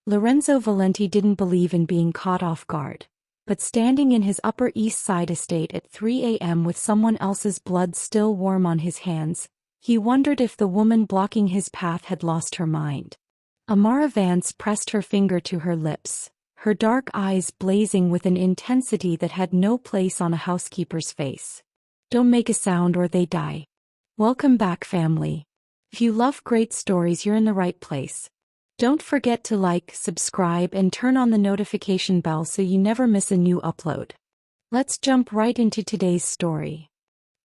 Lorenzo Valenti didn't believe in being caught off guard. But standing in his Upper East Side estate at 3 a.m. with someone else's blood still warm on his hands, he wondered if the woman blocking his path had lost her mind. Amara Vance pressed her finger to her lips, her dark eyes blazing with an intensity that had no place on a housekeeper's face. "Don't make a sound or they die. Welcome back, family. If you love great stories, you're in the right place. Don't forget to like, subscribe, and turn on the notification bell so you never miss a new upload." Let's jump right into today's story.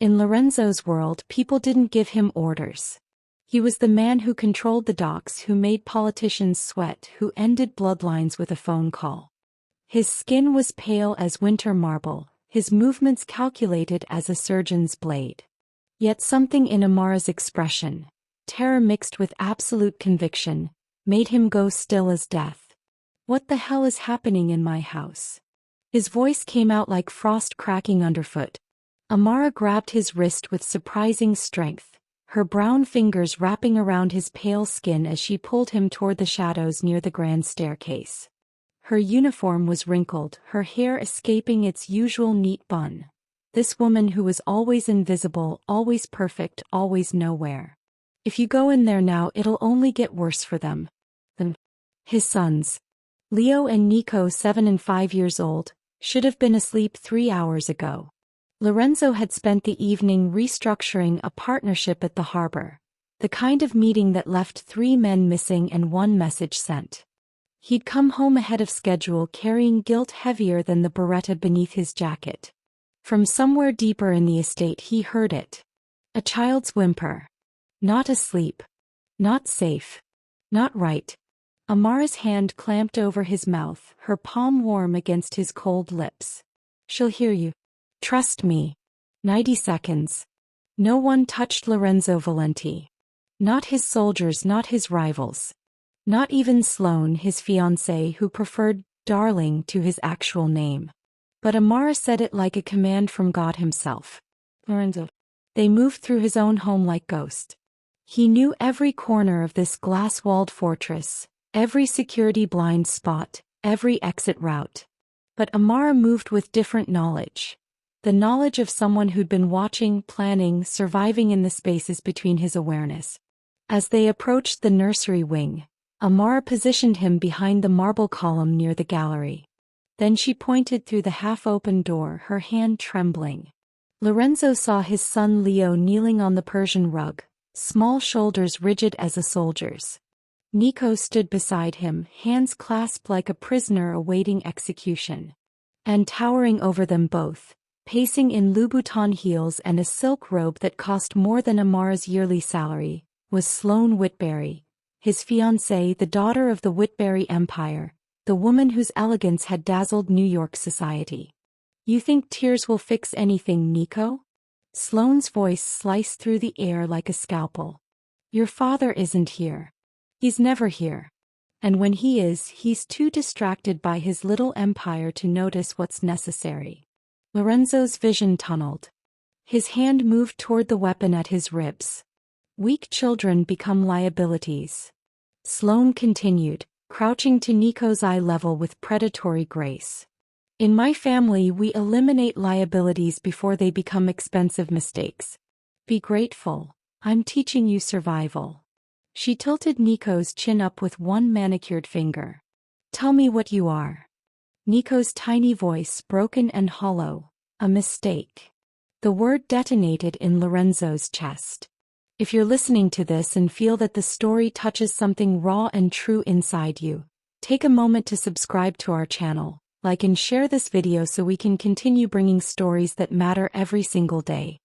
In Lorenzo's world, people didn't give him orders. He was the man who controlled the docks, who made politicians sweat, who ended bloodlines with a phone call. His skin was pale as winter marble, his movements calculated as a surgeon's blade. Yet something in Amara's expression, terror mixed with absolute conviction, made him go still as death. "What the hell is happening in my house?" His voice came out like frost cracking underfoot. Amara grabbed his wrist with surprising strength, her brown fingers wrapping around his pale skin as she pulled him toward the shadows near the grand staircase. Her uniform was wrinkled, her hair escaping its usual neat bun. This woman who was always invisible, always perfect, always nowhere. "If you go in there now, it'll only get worse for them." His sons, Leo and Nico, 7 and 5 years old, should have been asleep 3 hours ago. Lorenzo had spent the evening restructuring a partnership at the harbor, the kind of meeting that left 3 men missing and 1 message sent. He'd come home ahead of schedule, carrying guilt heavier than the Beretta beneath his jacket. From somewhere deeper in the estate he heard it. A child's whimper. Not asleep. Not safe. Not right. Amara's hand clamped over his mouth, her palm warm against his cold lips. "She'll hear you. Trust me." 90 seconds. No one touched Lorenzo Valenti. Not his soldiers, not his rivals. Not even Sloane, his fiancée, who preferred "darling" to his actual name. But Amara said it like a command from God himself. "Lorenzo." They moved through his own home like ghosts. He knew every corner of this glass-walled fortress, every security blind spot, every exit route. But Amara moved with different knowledge. The knowledge of someone who'd been watching, planning, surviving in the spaces between his awareness. As they approached the nursery wing, Amara positioned him behind the marble column near the gallery. Then she pointed through the half-open door, her hand trembling. Lorenzo saw his son Leo kneeling on the Persian rug, small shoulders rigid as a soldier's. Nico stood beside him, hands clasped like a prisoner awaiting execution. And towering over them both, pacing in Louboutin heels and a silk robe that cost more than Amara's yearly salary, was Sloane Whitberry, his fiancée, the daughter of the Whitberry Empire, the woman whose elegance had dazzled New York society. "You think tears will fix anything, Nico?" Sloane's voice sliced through the air like a scalpel. "Your father isn't here. He's never here. And when he is, he's too distracted by his little empire to notice what's necessary." Lorenzo's vision tunneled. His hand moved toward the weapon at his ribs. "Weak children become liabilities." Sloane continued, crouching to Nico's eye level with predatory grace. "In my family, we eliminate liabilities before they become expensive mistakes. Be grateful. I'm teaching you survival." She tilted Nico's chin up with one manicured finger. "Tell me what you are." Nico's tiny voice, broken and hollow. "A mistake." The word detonated in Lorenzo's chest. If you're listening to this and feel that the story touches something raw and true inside you, take a moment to subscribe to our channel, like and share this video so we can continue bringing stories that matter every single day.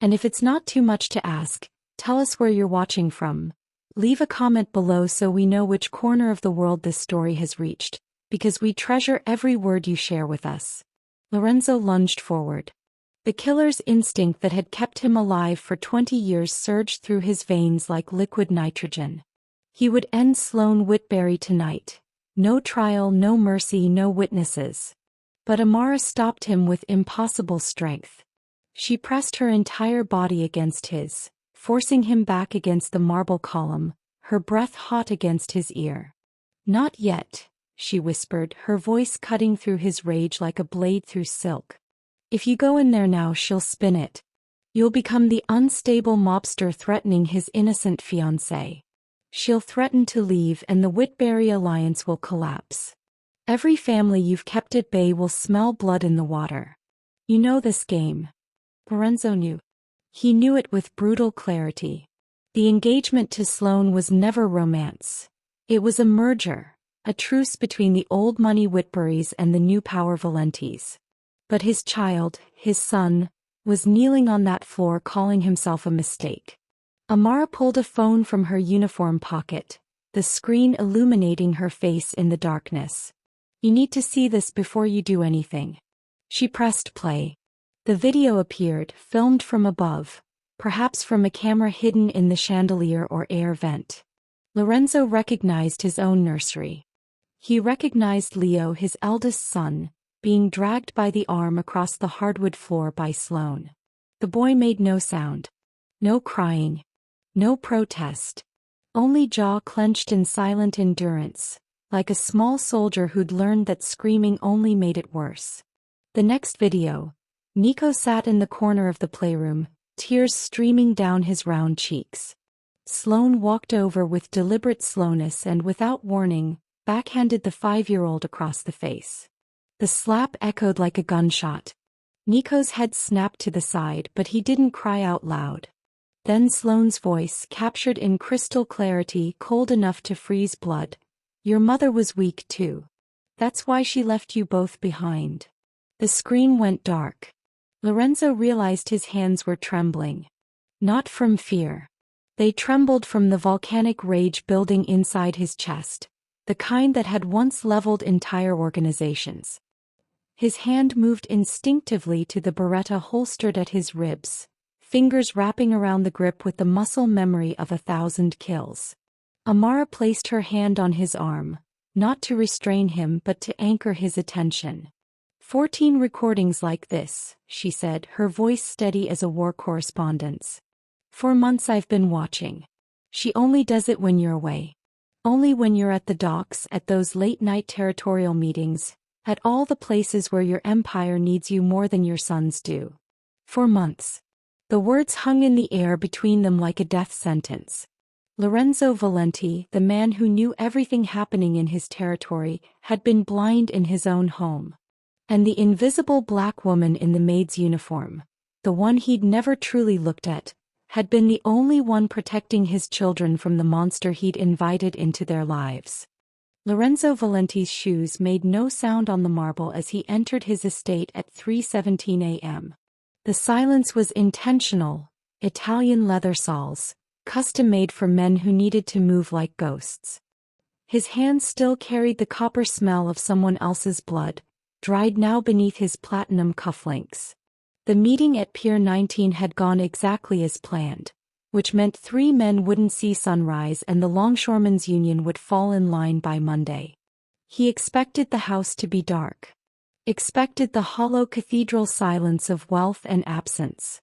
And if it's not too much to ask, tell us where you're watching from. Leave a comment below so we know which corner of the world this story has reached, because we treasure every word you share with us. Lorenzo lunged forward. The killer's instinct that had kept him alive for 20 years surged through his veins like liquid nitrogen. He would end Sloane Whitberry tonight. No trial, no mercy, no witnesses. But Amara stopped him with impossible strength. She pressed her entire body against his, forcing him back against the marble column, her breath hot against his ear. Not yet, she whispered, her voice cutting through his rage like a blade through silk. If you go in there now, she'll spin it. You'll become the unstable mobster threatening his innocent fiancé. She'll threaten to leave and the Whitberry alliance will collapse. Every family you've kept at bay will smell blood in the water. You know this game. Lorenzo knew. He knew it with brutal clarity. The engagement to Sloane was never romance. It was a merger, a truce between the old money Whitburys and the new power Valentis. But his child, his son, was kneeling on that floor calling himself a mistake. Amara pulled a phone from her uniform pocket, the screen illuminating her face in the darkness. You need to see this before you do anything. She pressed play. The video appeared, filmed from above, perhaps from a camera hidden in the chandelier or air vent. Lorenzo recognized his own nursery. He recognized Leo, his eldest son, being dragged by the arm across the hardwood floor by Sloane. The boy made no sound. No crying. No protest. Only jaw clenched in silent endurance, like a small soldier who'd learned that screaming only made it worse. The next video, Nico sat in the corner of the playroom, tears streaming down his round cheeks. Sloane walked over with deliberate slowness and without warning, backhanded the 5-year-old across the face. The slap echoed like a gunshot. Nico's head snapped to the side, but he didn't cry out loud. Then Sloane's voice, captured in crystal clarity, cold enough to freeze blood. Your mother was weak too. That's why she left you both behind. The screen went dark. Lorenzo realized his hands were trembling. Not from fear. They trembled from the volcanic rage building inside his chest, the kind that had once leveled entire organizations. His hand moved instinctively to the Beretta holstered at his ribs, fingers wrapping around the grip with the muscle memory of 1,000 kills. Amara placed her hand on his arm, not to restrain him but to anchor his attention. 14 recordings like this, she said, her voice steady as a war correspondent's. For months I've been watching. She only does it when you're away. Only when you're at the docks, at those late-night territorial meetings, at all the places where your empire needs you more than your sons do. For months. The words hung in the air between them like a death sentence. Lorenzo Valenti, the man who knew everything happening in his territory, had been blind in his own home. And the invisible black woman in the maid's uniform, the one he'd never truly looked at, had been the only one protecting his children from the monster he'd invited into their lives. Lorenzo Valenti's shoes made no sound on the marble as he entered his estate at 3:17 a.m. The silence was intentional, Italian leather soles, custom-made for men who needed to move like ghosts. His hands still carried the copper smell of someone else's blood, dried now beneath his platinum cufflinks. The meeting at Pier 19 had gone exactly as planned, which meant 3 men wouldn't see sunrise and the Longshoremen's Union would fall in line by Monday. He expected the house to be dark. Expected the hollow cathedral silence of wealth and absence.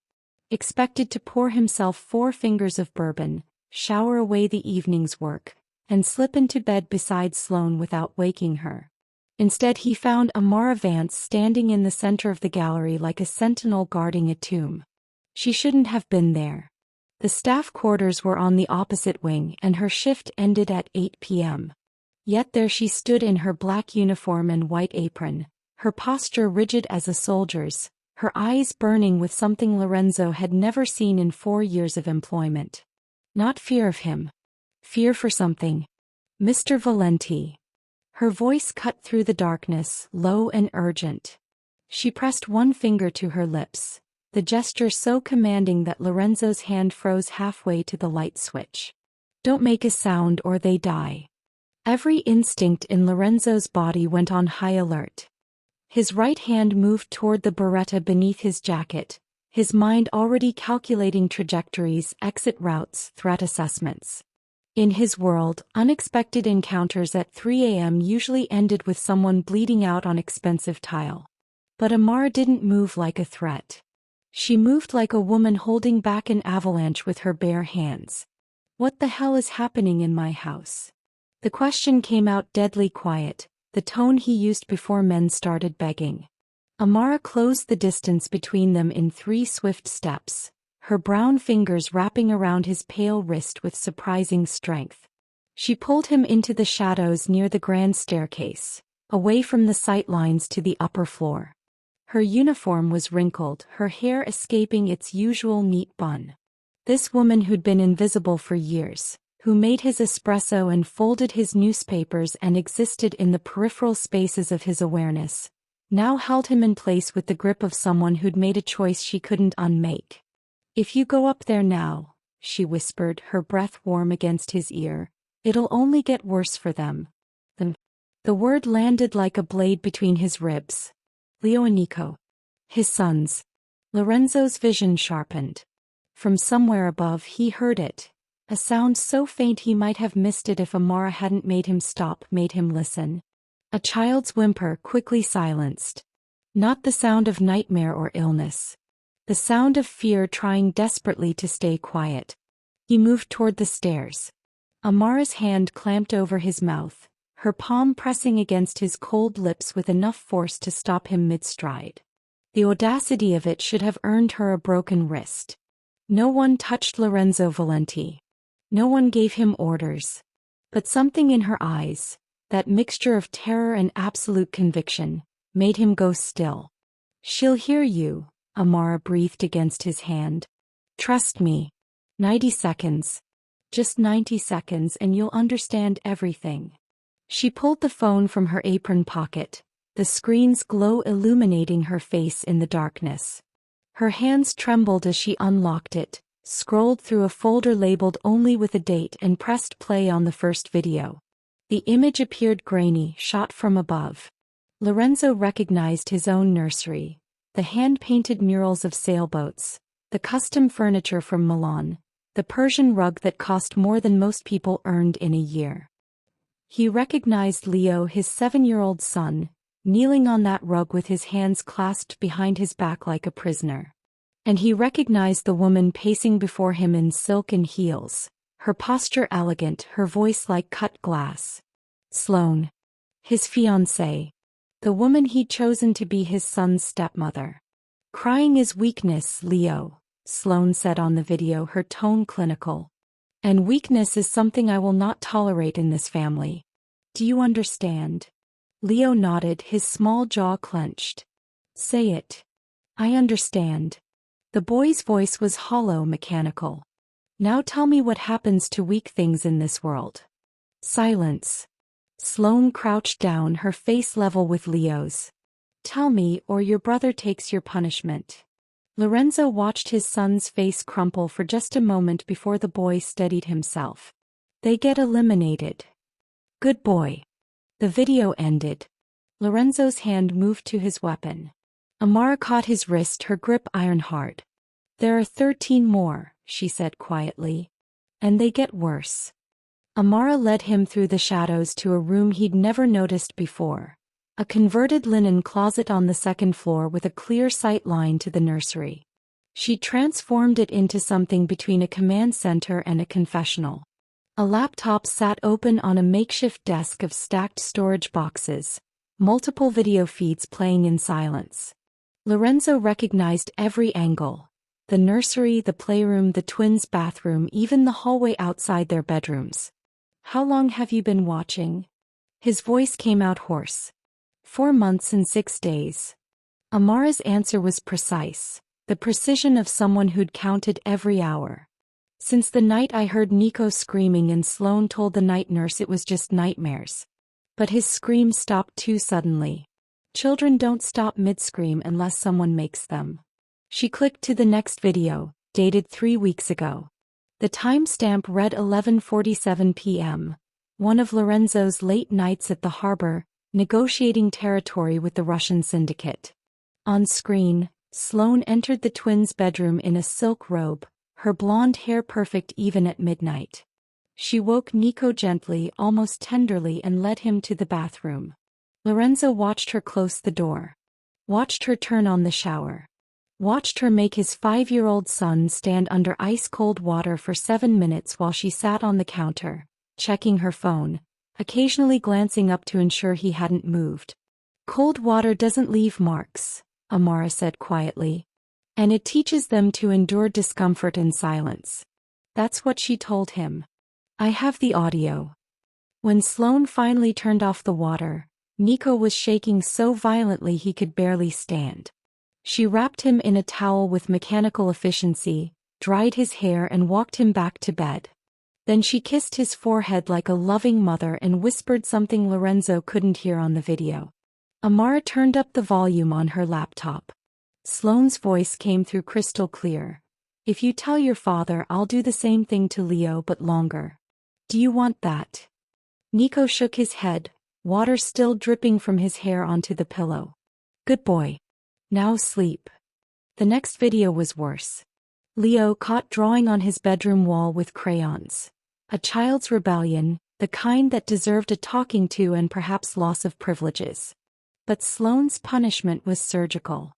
Expected to pour himself 4 fingers of bourbon, shower away the evening's work, and slip into bed beside Sloane without waking her. Instead he found Amara Vance standing in the center of the gallery like a sentinel guarding a tomb. She shouldn't have been there. The staff quarters were on the opposite wing and her shift ended at 8 p.m. Yet there she stood in her black uniform and white apron, her posture rigid as a soldier's, her eyes burning with something Lorenzo had never seen in 4 years of employment. Not fear of him. Fear for something. Mr. Valenti. Her voice cut through the darkness, low and urgent. She pressed one finger to her lips, the gesture so commanding that Lorenzo's hand froze halfway to the light switch. Don't make a sound or they die. Every instinct in Lorenzo's body went on high alert. His right hand moved toward the Beretta beneath his jacket, his mind already calculating trajectories, exit routes, threat assessments. In his world, unexpected encounters at 3 a.m. usually ended with someone bleeding out on expensive tile. But Amara didn't move like a threat. She moved like a woman holding back an avalanche with her bare hands. What the hell is happening in my house? The question came out deadly quiet, the tone he used before men started begging. Amara closed the distance between them in 3 swift steps, her brown fingers wrapping around his pale wrist with surprising strength. She pulled him into the shadows near the grand staircase, away from the sight lines to the upper floor. Her uniform was wrinkled, her hair escaping its usual neat bun. This woman who'd been invisible for years, who made his espresso and folded his newspapers and existed in the peripheral spaces of his awareness, now held him in place with the grip of someone who'd made a choice she couldn't unmake. "If you go up there now," she whispered, her breath warm against his ear, "it'll only get worse for them." The word landed like a blade between his ribs. Leo and Nico. His sons. Lorenzo's vision sharpened. From somewhere above he heard it, a sound so faint he might have missed it if Amara hadn't made him stop, made him listen. A child's whimper, quickly silenced. Not the sound of nightmare or illness. The sound of fear trying desperately to stay quiet. He moved toward the stairs. Amara's hand clamped over his mouth, her palm pressing against his cold lips with enough force to stop him mid-stride. The audacity of it should have earned her a broken wrist. No one touched Lorenzo Valenti. No one gave him orders. But something in her eyes, that mixture of terror and absolute conviction, made him go still. "She'll hear you," Amara breathed against his hand. "Trust me. 90 seconds. Just 90 seconds and you'll understand everything." She pulled the phone from her apron pocket, the screen's glow illuminating her face in the darkness. Her hands trembled as she unlocked it, scrolled through a folder labeled only with a date and pressed play on the first video. The image appeared grainy, shot from above. Lorenzo recognized his own nursery, the hand-painted murals of sailboats, the custom furniture from Milan, the Persian rug that cost more than most people earned in a year. He recognized Leo, his 7-year-old son, kneeling on that rug with his hands clasped behind his back like a prisoner. And he recognized the woman pacing before him in silken heels, her posture elegant, her voice like cut glass. Sloane. His fiancée. The woman he'd chosen to be his son's stepmother. "Crying is weakness, Leo," Sloane said on the video, her tone clinical. "And weakness is something I will not tolerate in this family. Do you understand?" Leo nodded, his small jaw clenched. "Say it." "I understand." The boy's voice was hollow, mechanical. "Now tell me what happens to weak things in this world." Silence. Sloane crouched down, her face level with Leo's. "Tell me, or your brother takes your punishment." Lorenzo watched his son's face crumple for just a moment before the boy steadied himself. "They get eliminated." "Good boy." The video ended. Lorenzo's hand moved to his weapon. Amara caught his wrist, her grip iron hard. "There are 13 more," she said quietly. "And they get worse." Amara led him through the shadows to a room he'd never noticed before. A converted linen closet on the 2nd floor with a clear sight line to the nursery. She transformed it into something between a command center and a confessional. A laptop sat open on a makeshift desk of stacked storage boxes, multiple video feeds playing in silence. Lorenzo recognized every angle. The nursery, the playroom, the twins' bathroom, even the hallway outside their bedrooms. "How long have you been watching?" His voice came out hoarse. 4 months and 6 days. Amara's answer was precise, the precision of someone who'd counted every hour. "Since the night I heard Nico screaming and Sloane told the night nurse it was just nightmares." But his scream stopped too suddenly. Children don't stop mid-scream unless someone makes them. She clicked to the next video, dated 3 weeks ago. The timestamp read 11:47 p.m., one of Lorenzo's late nights at the harbor, negotiating territory with the Russian syndicate. On screen, Sloane entered the twins' bedroom in a silk robe, her blonde hair perfect even at midnight. She woke Nico gently, almost tenderly, and led him to the bathroom. Lorenzo watched her close the door. Watched her turn on the shower. Watched her make his 5-year-old son stand under ice-cold water for 7 minutes while she sat on the counter, checking her phone, occasionally glancing up to ensure he hadn't moved. Cold water doesn't leave marks, Amara said quietly. And it teaches them to endure discomfort in silence. That's what she told him. I have the audio. When Sloane finally turned off the water, Nico was shaking so violently he could barely stand. She wrapped him in a towel with mechanical efficiency, dried his hair and walked him back to bed. Then she kissed his forehead like a loving mother and whispered something Lorenzo couldn't hear on the video. Amara turned up the volume on her laptop. Sloane's voice came through crystal clear. If you tell your father, I'll do the same thing to Leo but longer. Do you want that? Nico shook his head, water still dripping from his hair onto the pillow. Good boy. Now sleep. The next video was worse. Leo caught drawing on his bedroom wall with crayons. A child's rebellion, the kind that deserved a talking to and perhaps loss of privileges. But Sloane's punishment was surgical.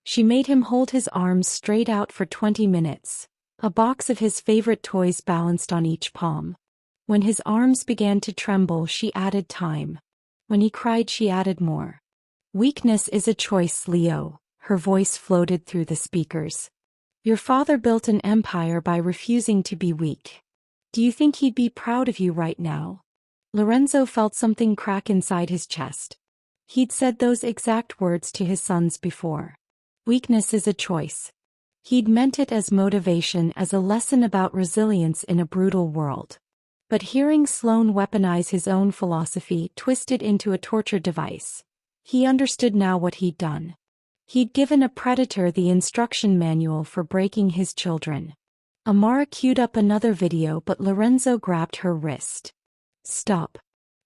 She made him hold his arms straight out for 20 minutes, a box of his favorite toys balanced on each palm. When his arms began to tremble, she added time. When he cried, she added more. Weakness is a choice, Leo, her voice floated through the speakers. Your father built an empire by refusing to be weak. Do you think he'd be proud of you right now? Lorenzo felt something crack inside his chest. He'd said those exact words to his sons before. Weakness is a choice. He'd meant it as motivation, as a lesson about resilience in a brutal world. But hearing Sloane weaponize his own philosophy, twisted into a torture device, he understood now what he'd done. He'd given a predator the instruction manual for breaking his children. Amara queued up another video, but Lorenzo grabbed her wrist. Stop.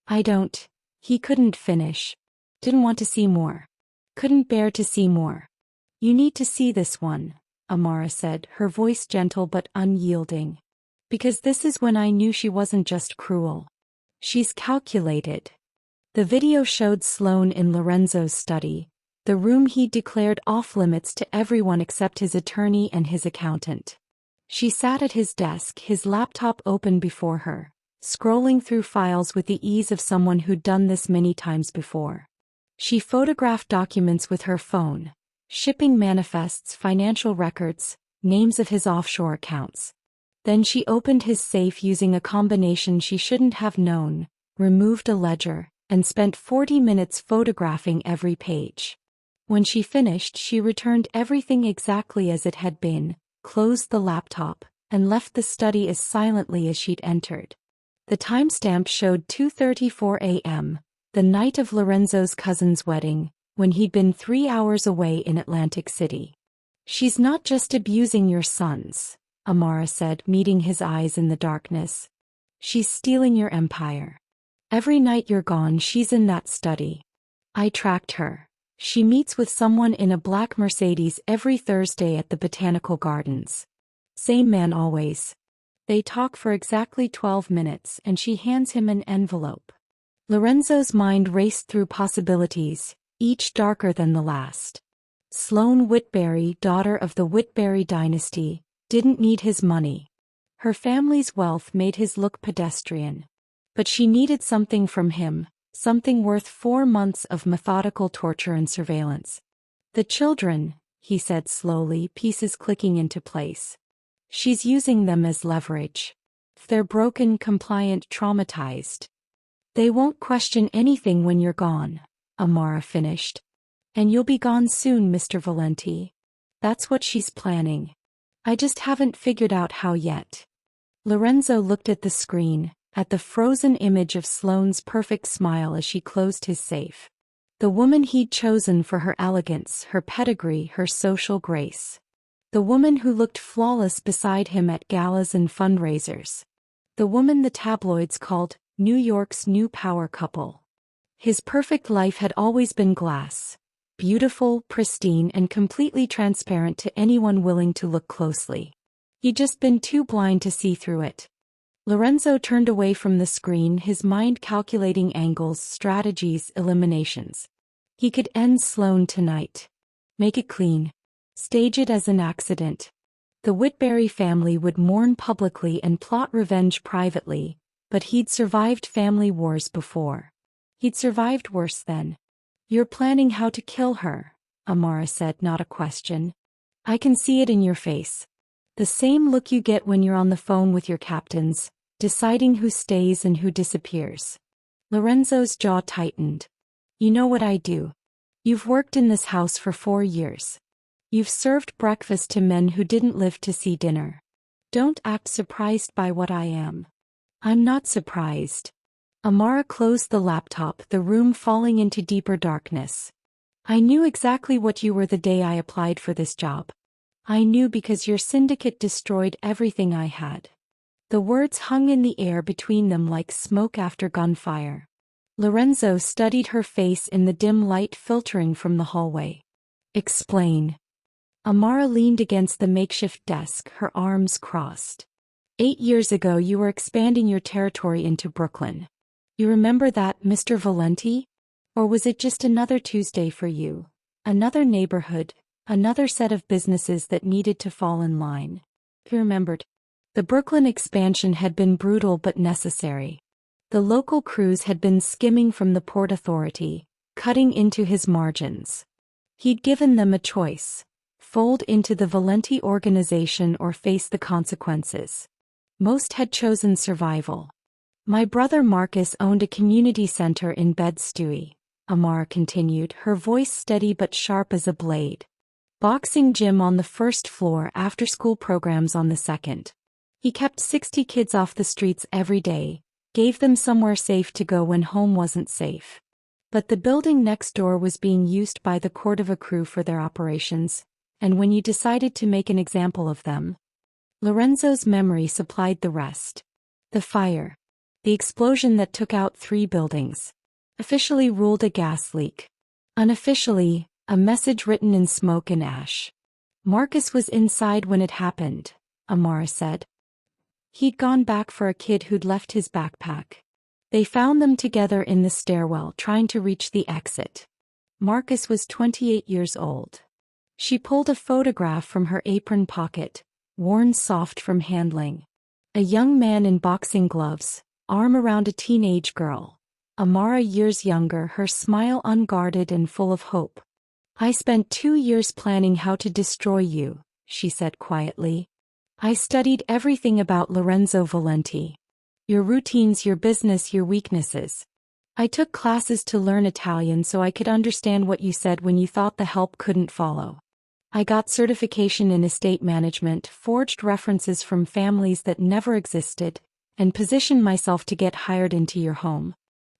I don't. He couldn't finish. Didn't want to see more. Couldn't bear to see more. You need to see this one, Amara said, her voice gentle but unyielding. Because this is when I knew she wasn't just cruel. She's calculated. The video showed Sloane in Lorenzo's study, the room he declared off-limits to everyone except his attorney and his accountant. She sat at his desk, his laptop open before her, scrolling through files with the ease of someone who'd done this many times before. She photographed documents with her phone, shipping manifests, financial records, names of his offshore accounts. Then she opened his safe using a combination she shouldn't have known, removed a ledger, and spent 40 minutes photographing every page. When she finished, she returned everything exactly as it had been, closed the laptop, and left the study as silently as she'd entered. The timestamp showed 2:34 a.m., the night of Lorenzo's cousin's wedding, when he'd been 3 hours away in Atlantic City. She's not just abusing your sons, Amara said, meeting his eyes in the darkness. She's stealing your empire. Every night you're gone, she's in that study. I tracked her. She meets with someone in a black Mercedes every Thursday at the Botanical Gardens. Same man always. They talk for exactly 12 minutes and she hands him an envelope. Lorenzo's mind raced through possibilities, each darker than the last. Sloane Whitberry, daughter of the Whitberry dynasty, didn't need his money. Her family's wealth made his look pedestrian. But she needed something from him, something worth 4 months of methodical torture and surveillance. The children, he said slowly, pieces clicking into place. She's using them as leverage. They're broken, compliant, traumatized. They won't question anything when you're gone, Amara finished. And you'll be gone soon, Mr. Valenti. That's what she's planning. I just haven't figured out how yet. Lorenzo looked at the screen, at the frozen image of Sloane's perfect smile as she closed his safe. The woman he'd chosen for her elegance, her pedigree, her social grace. The woman who looked flawless beside him at galas and fundraisers. The woman the tabloids called New York's new power couple. His perfect life had always been glass. Beautiful, pristine, and completely transparent to anyone willing to look closely. He'd just been too blind to see through it. Lorenzo turned away from the screen, his mind calculating angles, strategies, eliminations. He could end Sloane tonight. Make it clean. Stage it as an accident. The Whitberry family would mourn publicly and plot revenge privately, But he'd survived family wars before. He'd survived worse then. You're planning how to kill her, Amara said, not a question. I can see it in your face. The same look you get when you're on the phone with your captains, deciding who stays and who disappears. Lorenzo's jaw tightened. You know what I do. You've worked in this house for 4 years. You've served breakfast to men who didn't live to see dinner. Don't act surprised by what I am. I'm not surprised. Amara closed the laptop, the room falling into deeper darkness. I knew exactly what you were the day I applied for this job. I knew because your syndicate destroyed everything I had. The words hung in the air between them like smoke after gunfire. Lorenzo studied her face in the dim light filtering from the hallway. Explain. Amara leaned against the makeshift desk, her arms crossed. 8 years ago you were expanding your territory into Brooklyn. You remember that, Mr. Valenti? Or was it just another Tuesday for you? Another neighborhood, another set of businesses that needed to fall in line? He remembered. The Brooklyn expansion had been brutal but necessary. The local crews had been skimming from the Port Authority, cutting into his margins. He'd given them a choice: fold into the Valenti organization or face the consequences. Most had chosen survival. My brother Marcus owned a community center in Bed-Stuy, Amara continued, her voice steady but sharp as a blade. Boxing gym on the first floor, after-school programs on the second. He kept 60 kids off the streets every day, gave them somewhere safe to go when home wasn't safe. But the building next door was being used by the Cordova crew for their operations, and when you decided to make an example of them, Lorenzo's memory supplied the rest. The fire. The explosion that took out 3 buildings. Officially ruled a gas leak. Unofficially, a message written in smoke and ash. Marcus was inside when it happened, Amara said. He'd gone back for a kid who'd left his backpack. They found them together in the stairwell trying to reach the exit. Marcus was 28 years old. She pulled a photograph from her apron pocket, worn soft from handling. A young man in boxing gloves, arm around a teenage girl. Amara years younger, her smile unguarded and full of hope. I spent 2 years planning how to destroy you, she said quietly. I studied everything about Lorenzo Valenti. Your routines, your business, your weaknesses. I took classes to learn Italian so I could understand what you said when you thought the help couldn't follow. I got certification in estate management, forged references from families that never existed, and positioned myself to get hired into your home.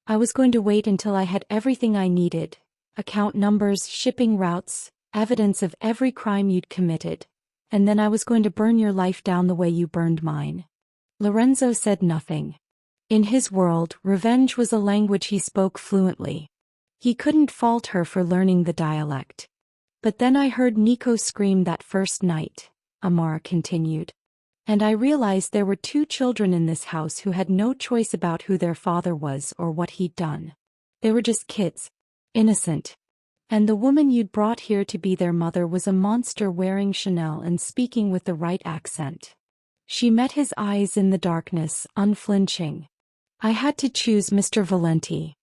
I was going to wait until I had everything I needed: account numbers, shipping routes, evidence of every crime you'd committed. And then I was going to burn your life down the way you burned mine. Lorenzo said nothing. In his world, revenge was a language he spoke fluently. He couldn't fault her for learning the dialect. But then I heard Nico scream that first night, Amara continued. And I realized there were 2 children in this house who had no choice about who their father was or what he'd done. They were just kids. Innocent. And the woman you'd brought here to be their mother was a monster wearing Chanel and speaking with the right accent. She met his eyes in the darkness, unflinching. I had to choose, Mr. Valenti.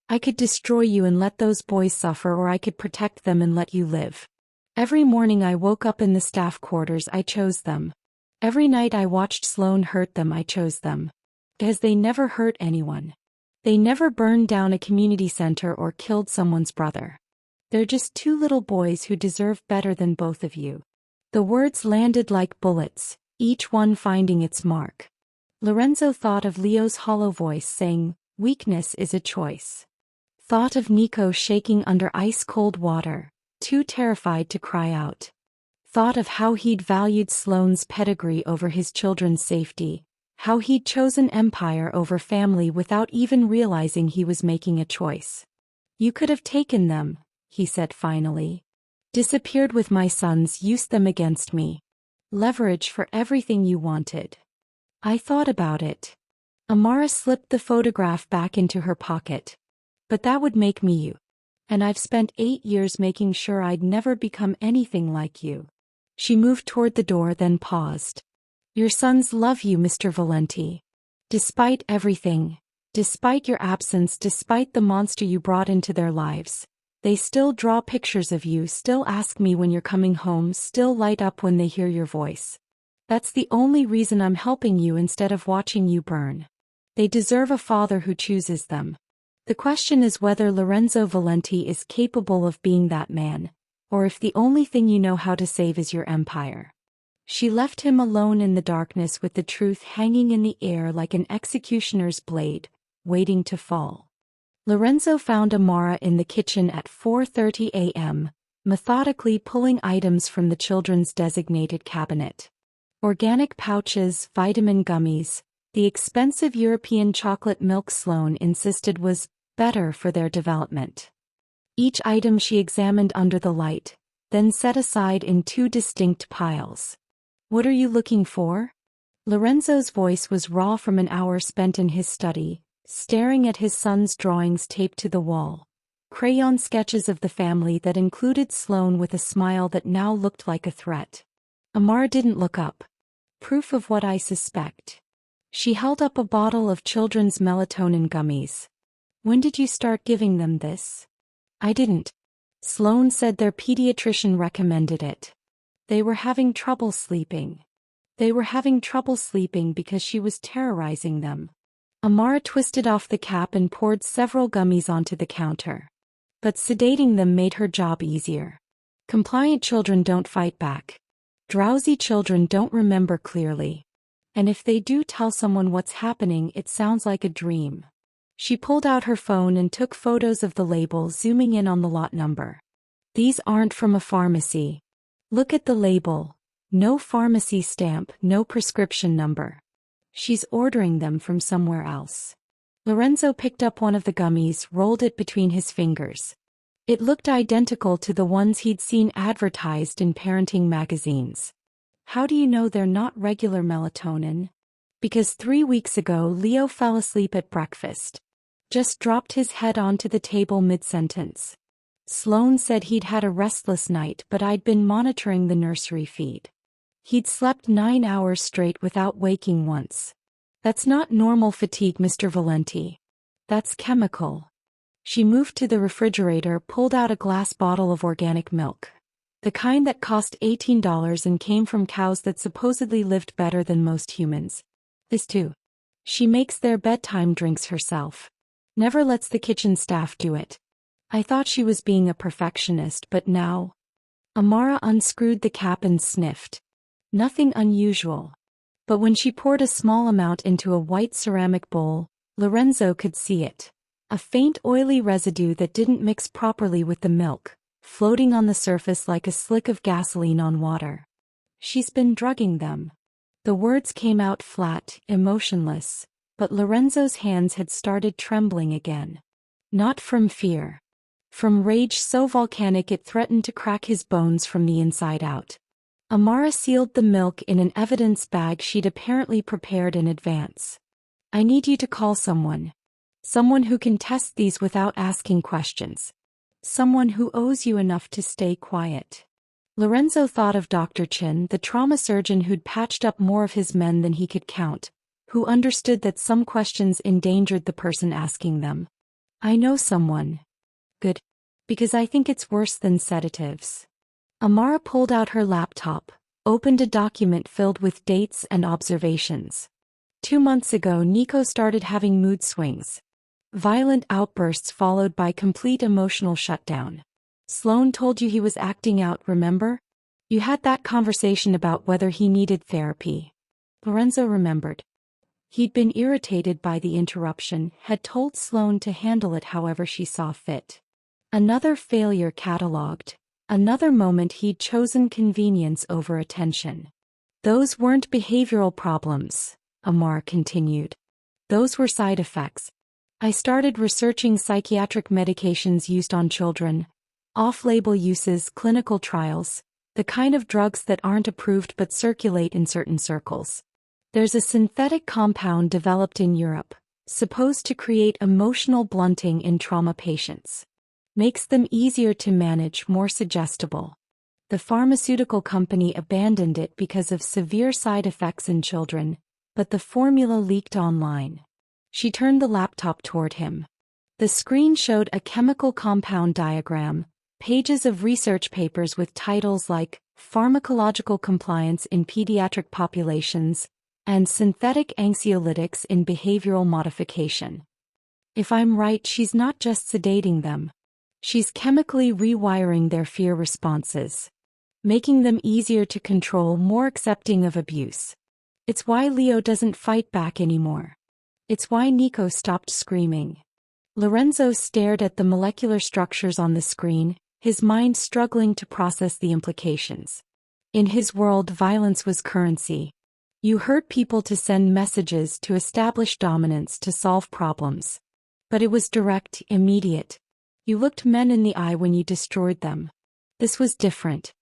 I could destroy you and let those boys suffer, or I could protect them and let you live. Every morning I woke up in the staff quarters, I chose them. Every night I watched Sloan hurt them, I chose them. Because they never hurt anyone. They never burned down a community center or killed someone's brother. They're just 2 little boys who deserve better than both of you. The words landed like bullets, each one finding its mark. Lorenzo thought of Leo's hollow voice saying, "Weakness is a choice." Thought of Nico shaking under ice-cold water, too terrified to cry out. Thought of how he'd valued Sloane's pedigree over his children's safety, how he'd chosen empire over family without even realizing he was making a choice. You could have taken them, he said finally. Disappeared with my sons, used them against me. Leverage for everything you wanted. I thought about it. Amara slipped the photograph back into her pocket. But that would make me you. And I've spent 8 years making sure I'd never become anything like you. She moved toward the door, then paused. Your sons love you, Mr. Valenti. Despite everything, despite your absence, despite the monster you brought into their lives, they still draw pictures of you, still ask me when you're coming home, still light up when they hear your voice. That's the only reason I'm helping you instead of watching you burn. They deserve a father who chooses them. The question is whether Lorenzo Valenti is capable of being that man, or if the only thing you know how to save is your empire. She left him alone in the darkness with the truth hanging in the air like an executioner's blade, waiting to fall. Lorenzo found Amara in the kitchen at 4:30 a.m., methodically pulling items from the children's designated cabinet. Organic pouches, vitamin gummies, the expensive European chocolate milk Sloane insisted was better for their development. Each item she examined under the light, then set aside in two distinct piles. "What are you looking for?" Lorenzo's voice was raw from an hour spent in his study, staring at his son's drawings taped to the wall. Crayon sketches of the family that included Sloane with a smile that now looked like a threat. Amara didn't look up. "Proof of what I suspect." She held up a bottle of children's melatonin gummies. "When did you start giving them this?" "I didn't." Sloane said their pediatrician recommended it. They were having trouble sleeping. They were having trouble sleeping because she was terrorizing them. Amara twisted off the cap and poured several gummies onto the counter. But sedating them made her job easier. Compliant children don't fight back. Drowsy children don't remember clearly. And if they do tell someone what's happening, it sounds like a dream. She pulled out her phone and took photos of the label, zooming in on the lot number. "These aren't from a pharmacy. Look at the label. No pharmacy stamp, no prescription number. She's ordering them from somewhere else." Lorenzo picked up one of the gummies, rolled it between his fingers. It looked identical to the ones he'd seen advertised in parenting magazines. "How do you know they're not regular melatonin?" "Because 3 weeks ago Leo fell asleep at breakfast. Just dropped his head onto the table mid-sentence. Sloane said he'd had a restless night, but I'd been monitoring the nursery feed. He'd slept 9 hours straight without waking once. That's not normal fatigue, Mr. Valenti. That's chemical." She moved to the refrigerator, pulled out a glass bottle of organic milk. The kind that cost $18 and came from cows that supposedly lived better than most humans. "This too. She makes their bedtime drinks herself. Never lets the kitchen staff do it. I thought she was being a perfectionist, but now..." Amara unscrewed the cap and sniffed. Nothing unusual. But when she poured a small amount into a white ceramic bowl, Lorenzo could see it. A faint oily residue that didn't mix properly with the milk, floating on the surface like a slick of gasoline on water. "She's been drugging them." The words came out flat, emotionless, but Lorenzo's hands had started trembling again. Not from fear. From rage so volcanic it threatened to crack his bones from the inside out. Amara sealed the milk in an evidence bag she'd apparently prepared in advance. "I need you to call someone. Someone who can test these without asking questions. Someone who owes you enough to stay quiet." Lorenzo thought of Dr. Chin, the trauma surgeon who'd patched up more of his men than he could count, who understood that some questions endangered the person asking them. "I know someone." "Good. Because I think it's worse than sedatives." Amara pulled out her laptop, opened a document filled with dates and observations. 2 months ago, Nico started having mood swings. Violent outbursts followed by complete emotional shutdown. "Sloane told you he was acting out, remember? You had that conversation about whether he needed therapy." Lorenzo remembered. He'd been irritated by the interruption, had told Sloane to handle it however she saw fit. Another failure catalogued. Another moment he'd chosen convenience over attention. "Those weren't behavioral problems," Amar continued. "Those were side effects. I started researching psychiatric medications used on children, off-label uses, clinical trials, the kind of drugs that aren't approved but circulate in certain circles. There's a synthetic compound developed in Europe, supposed to create emotional blunting in trauma patients. Makes them easier to manage, more suggestible. The pharmaceutical company abandoned it because of severe side effects in children, but the formula leaked online. She turned the laptop toward him. The screen showed a chemical compound diagram, pages of research papers with titles like Pharmacological Compliance in Pediatric Populations and Synthetic Anxiolytics in Behavioral Modification. If I'm right, she's not just sedating them. She's chemically rewiring their fear responses, making them easier to control, more accepting of abuse. It's why Leo doesn't fight back anymore. It's why Nico stopped screaming. Lorenzo stared at the molecular structures on the screen, his mind struggling to process the implications. In his world, violence was currency. You hurt people to send messages, to establish dominance, to solve problems. But it was direct, immediate. You looked men in the eye when you destroyed them. This was different.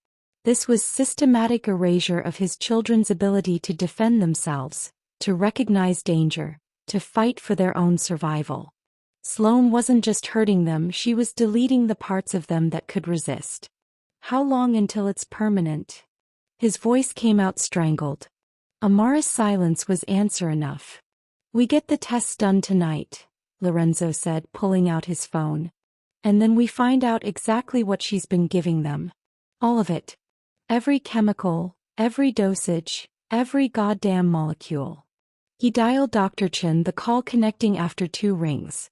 This was systematic erasure of his children's ability to defend themselves, to recognize danger, to fight for their own survival. Sloane wasn't just hurting them, she was deleting the parts of them that could resist. How long until it's permanent? His voice came out strangled. Amara's silence was answer enough. We get the tests done tonight, Lorenzo said, pulling out his phone. And then we find out exactly what she's been giving them. All of it. Every chemical, every dosage, every goddamn molecule. He dialed Dr. Chin, the call connecting after 2 rings.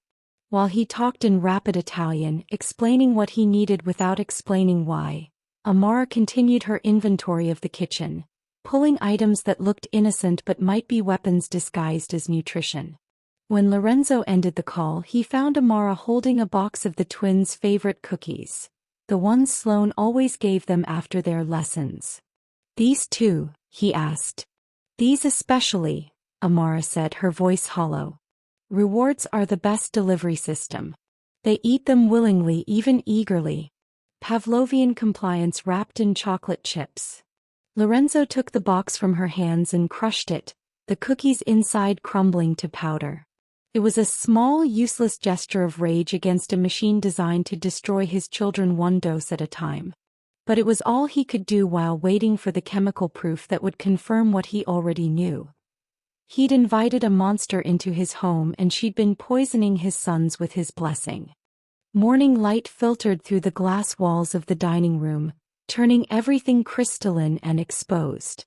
While he talked in rapid Italian, explaining what he needed without explaining why, Amara continued her inventory of the kitchen, pulling items that looked innocent but might be weapons disguised as nutrition. When Lorenzo ended the call, he found Amara holding a box of the twins' favorite cookies, the ones Sloane always gave them after their lessons. These too, he asked. These especially, Amara said, her voice hollow. Rewards are the best delivery system. They eat them willingly, even eagerly. Pavlovian compliance wrapped in chocolate chips. Lorenzo took the box from her hands and crushed it, the cookies inside crumbling to powder. It was a small, useless gesture of rage against a machine designed to destroy his children 1 dose at a time. But it was all he could do while waiting for the chemical proof that would confirm what he already knew. He'd invited a monster into his home and she'd been poisoning his sons with his blessing. Morning light filtered through the glass walls of the dining room, turning everything crystalline and exposed.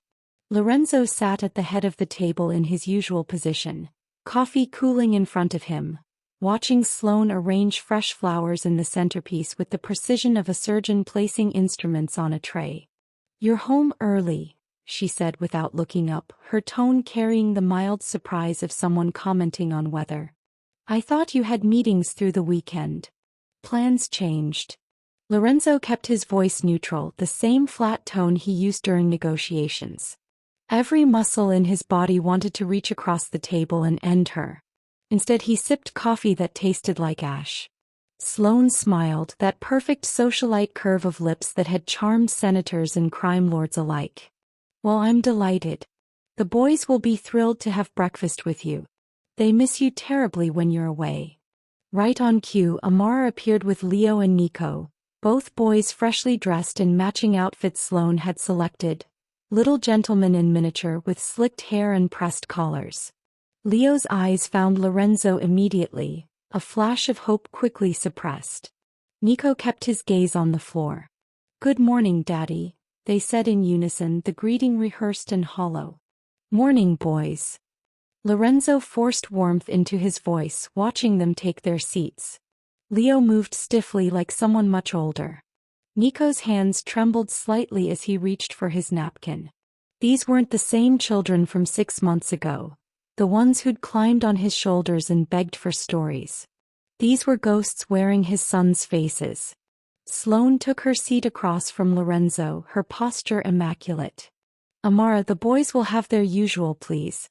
Lorenzo sat at the head of the table in his usual position, coffee cooling in front of him, watching Sloane arrange fresh flowers in the centerpiece with the precision of a surgeon placing instruments on a tray. "You're home early," she said without looking up, her tone carrying the mild surprise of someone commenting on weather. "I thought you had meetings through the weekend." Plans changed. Lorenzo kept his voice neutral, the same flat tone he used during negotiations. Every muscle in his body wanted to reach across the table and end her. Instead, he sipped coffee that tasted like ash. Sloane smiled, that perfect socialite curve of lips that had charmed senators and crime lords alike. "Well, I'm delighted. The boys will be thrilled to have breakfast with you. They miss you terribly when you're away." Right on cue, Amara appeared with Leo and Nico, both boys freshly dressed in matching outfits Sloane had selected, little gentlemen in miniature with slicked hair and pressed collars. Leo's eyes found Lorenzo immediately, a flash of hope quickly suppressed. Nico kept his gaze on the floor. "Good morning, Daddy," they said in unison, the greeting rehearsed and hollow. "Morning, boys." Lorenzo forced warmth into his voice, watching them take their seats. Leo moved stiffly like someone much older. Nico's hands trembled slightly as he reached for his napkin. These weren't the same children from 6 months ago, the ones who'd climbed on his shoulders and begged for stories. These were ghosts wearing his sons' faces. Sloane took her seat across from Lorenzo, her posture immaculate. "Amara, the boys will have their usual, please.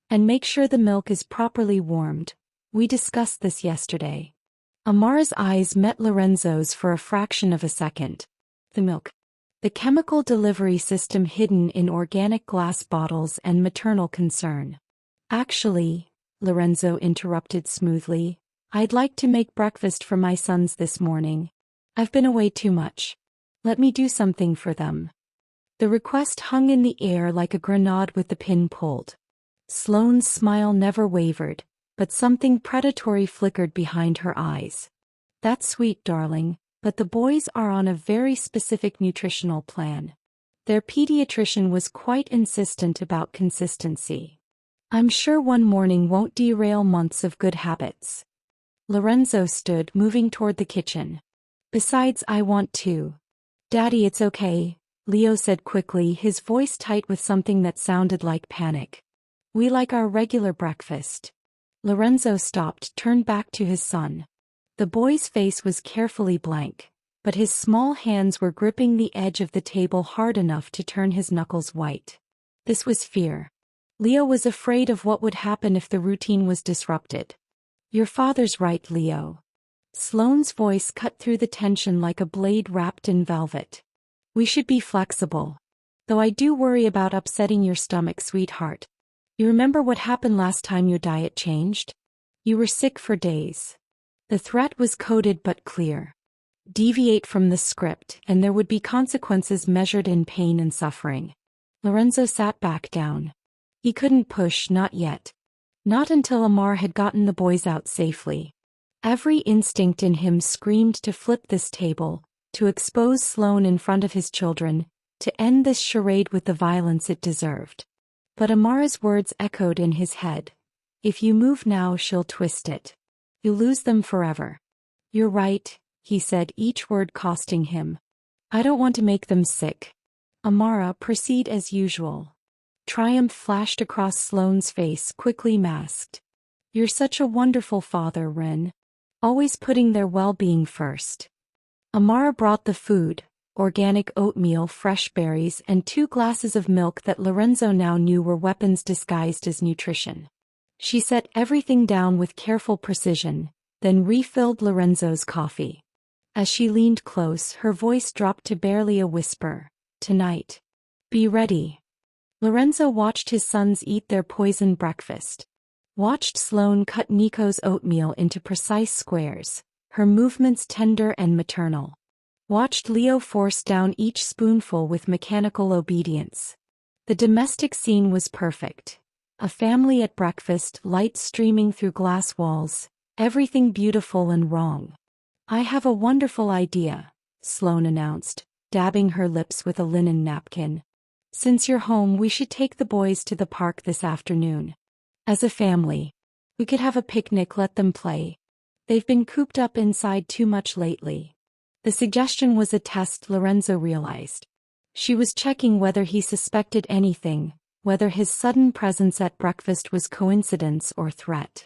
And make sure the milk is properly warmed. We discussed this yesterday." Amara's eyes met Lorenzo's for a fraction of a second. The milk. The chemical delivery system hidden in organic glass bottles and maternal concern. "Actually," Lorenzo interrupted smoothly, "I'd like to make breakfast for my sons this morning. I've been away too much. Let me do something for them." The request hung in the air like a grenade with the pin pulled. Sloane's smile never wavered, but something predatory flickered behind her eyes. That's sweet, darling, but the boys are on a very specific nutritional plan. Their pediatrician was quite insistent about consistency. I'm sure one morning won't derail months of good habits. Lorenzo stood, moving toward the kitchen. Besides, I want to. Daddy, it's okay, Leo said quickly, his voice tight with something that sounded like panic. We like our regular breakfast. Lorenzo stopped, turned back to his son. The boy's face was carefully blank, but his small hands were gripping the edge of the table hard enough to turn his knuckles white. This was fear. Leo was afraid of what would happen if the routine was disrupted. Your father's right, Leo. Sloane's voice cut through the tension like a blade wrapped in velvet. We should be flexible. Though I do worry about upsetting your stomach, sweetheart. You remember what happened last time your diet changed? You were sick for days. The threat was coded but clear. Deviate from the script, and there would be consequences measured in pain and suffering. Lorenzo sat back down. He couldn't push, not yet. Not until Amar had gotten the boys out safely. Every instinct in him screamed to flip this table, to expose Sloane in front of his children, to end this charade with the violence it deserved. But Amar's words echoed in his head. If you move now, she'll twist it. You'll lose them forever. You're right, he said, each word costing him. I don't want to make them sick. Amara, proceed as usual. Triumph flashed across Sloane's face, quickly masked. You're such a wonderful father, Ren. Always putting their well-being first. Amara brought the food, organic oatmeal, fresh berries, and 2 glasses of milk that Lorenzo now knew were weapons disguised as nutrition. She set everything down with careful precision, then refilled Lorenzo's coffee. As she leaned close, her voice dropped to barely a whisper. Tonight. Be ready. Lorenzo watched his sons eat their poisoned breakfast. Watched Sloane cut Nico's oatmeal into precise squares, her movements tender and maternal. Watched Leo force down each spoonful with mechanical obedience. The domestic scene was perfect. A family at breakfast, light streaming through glass walls, everything beautiful and wrong. I have a wonderful idea, Sloane announced, dabbing her lips with a linen napkin. Since you're home, we should take the boys to the park this afternoon. As a family. We could have a picnic, let them play. They've been cooped up inside too much lately. The suggestion was a test, Lorenzo realized. She was checking whether he suspected anything, whether his sudden presence at breakfast was coincidence or threat.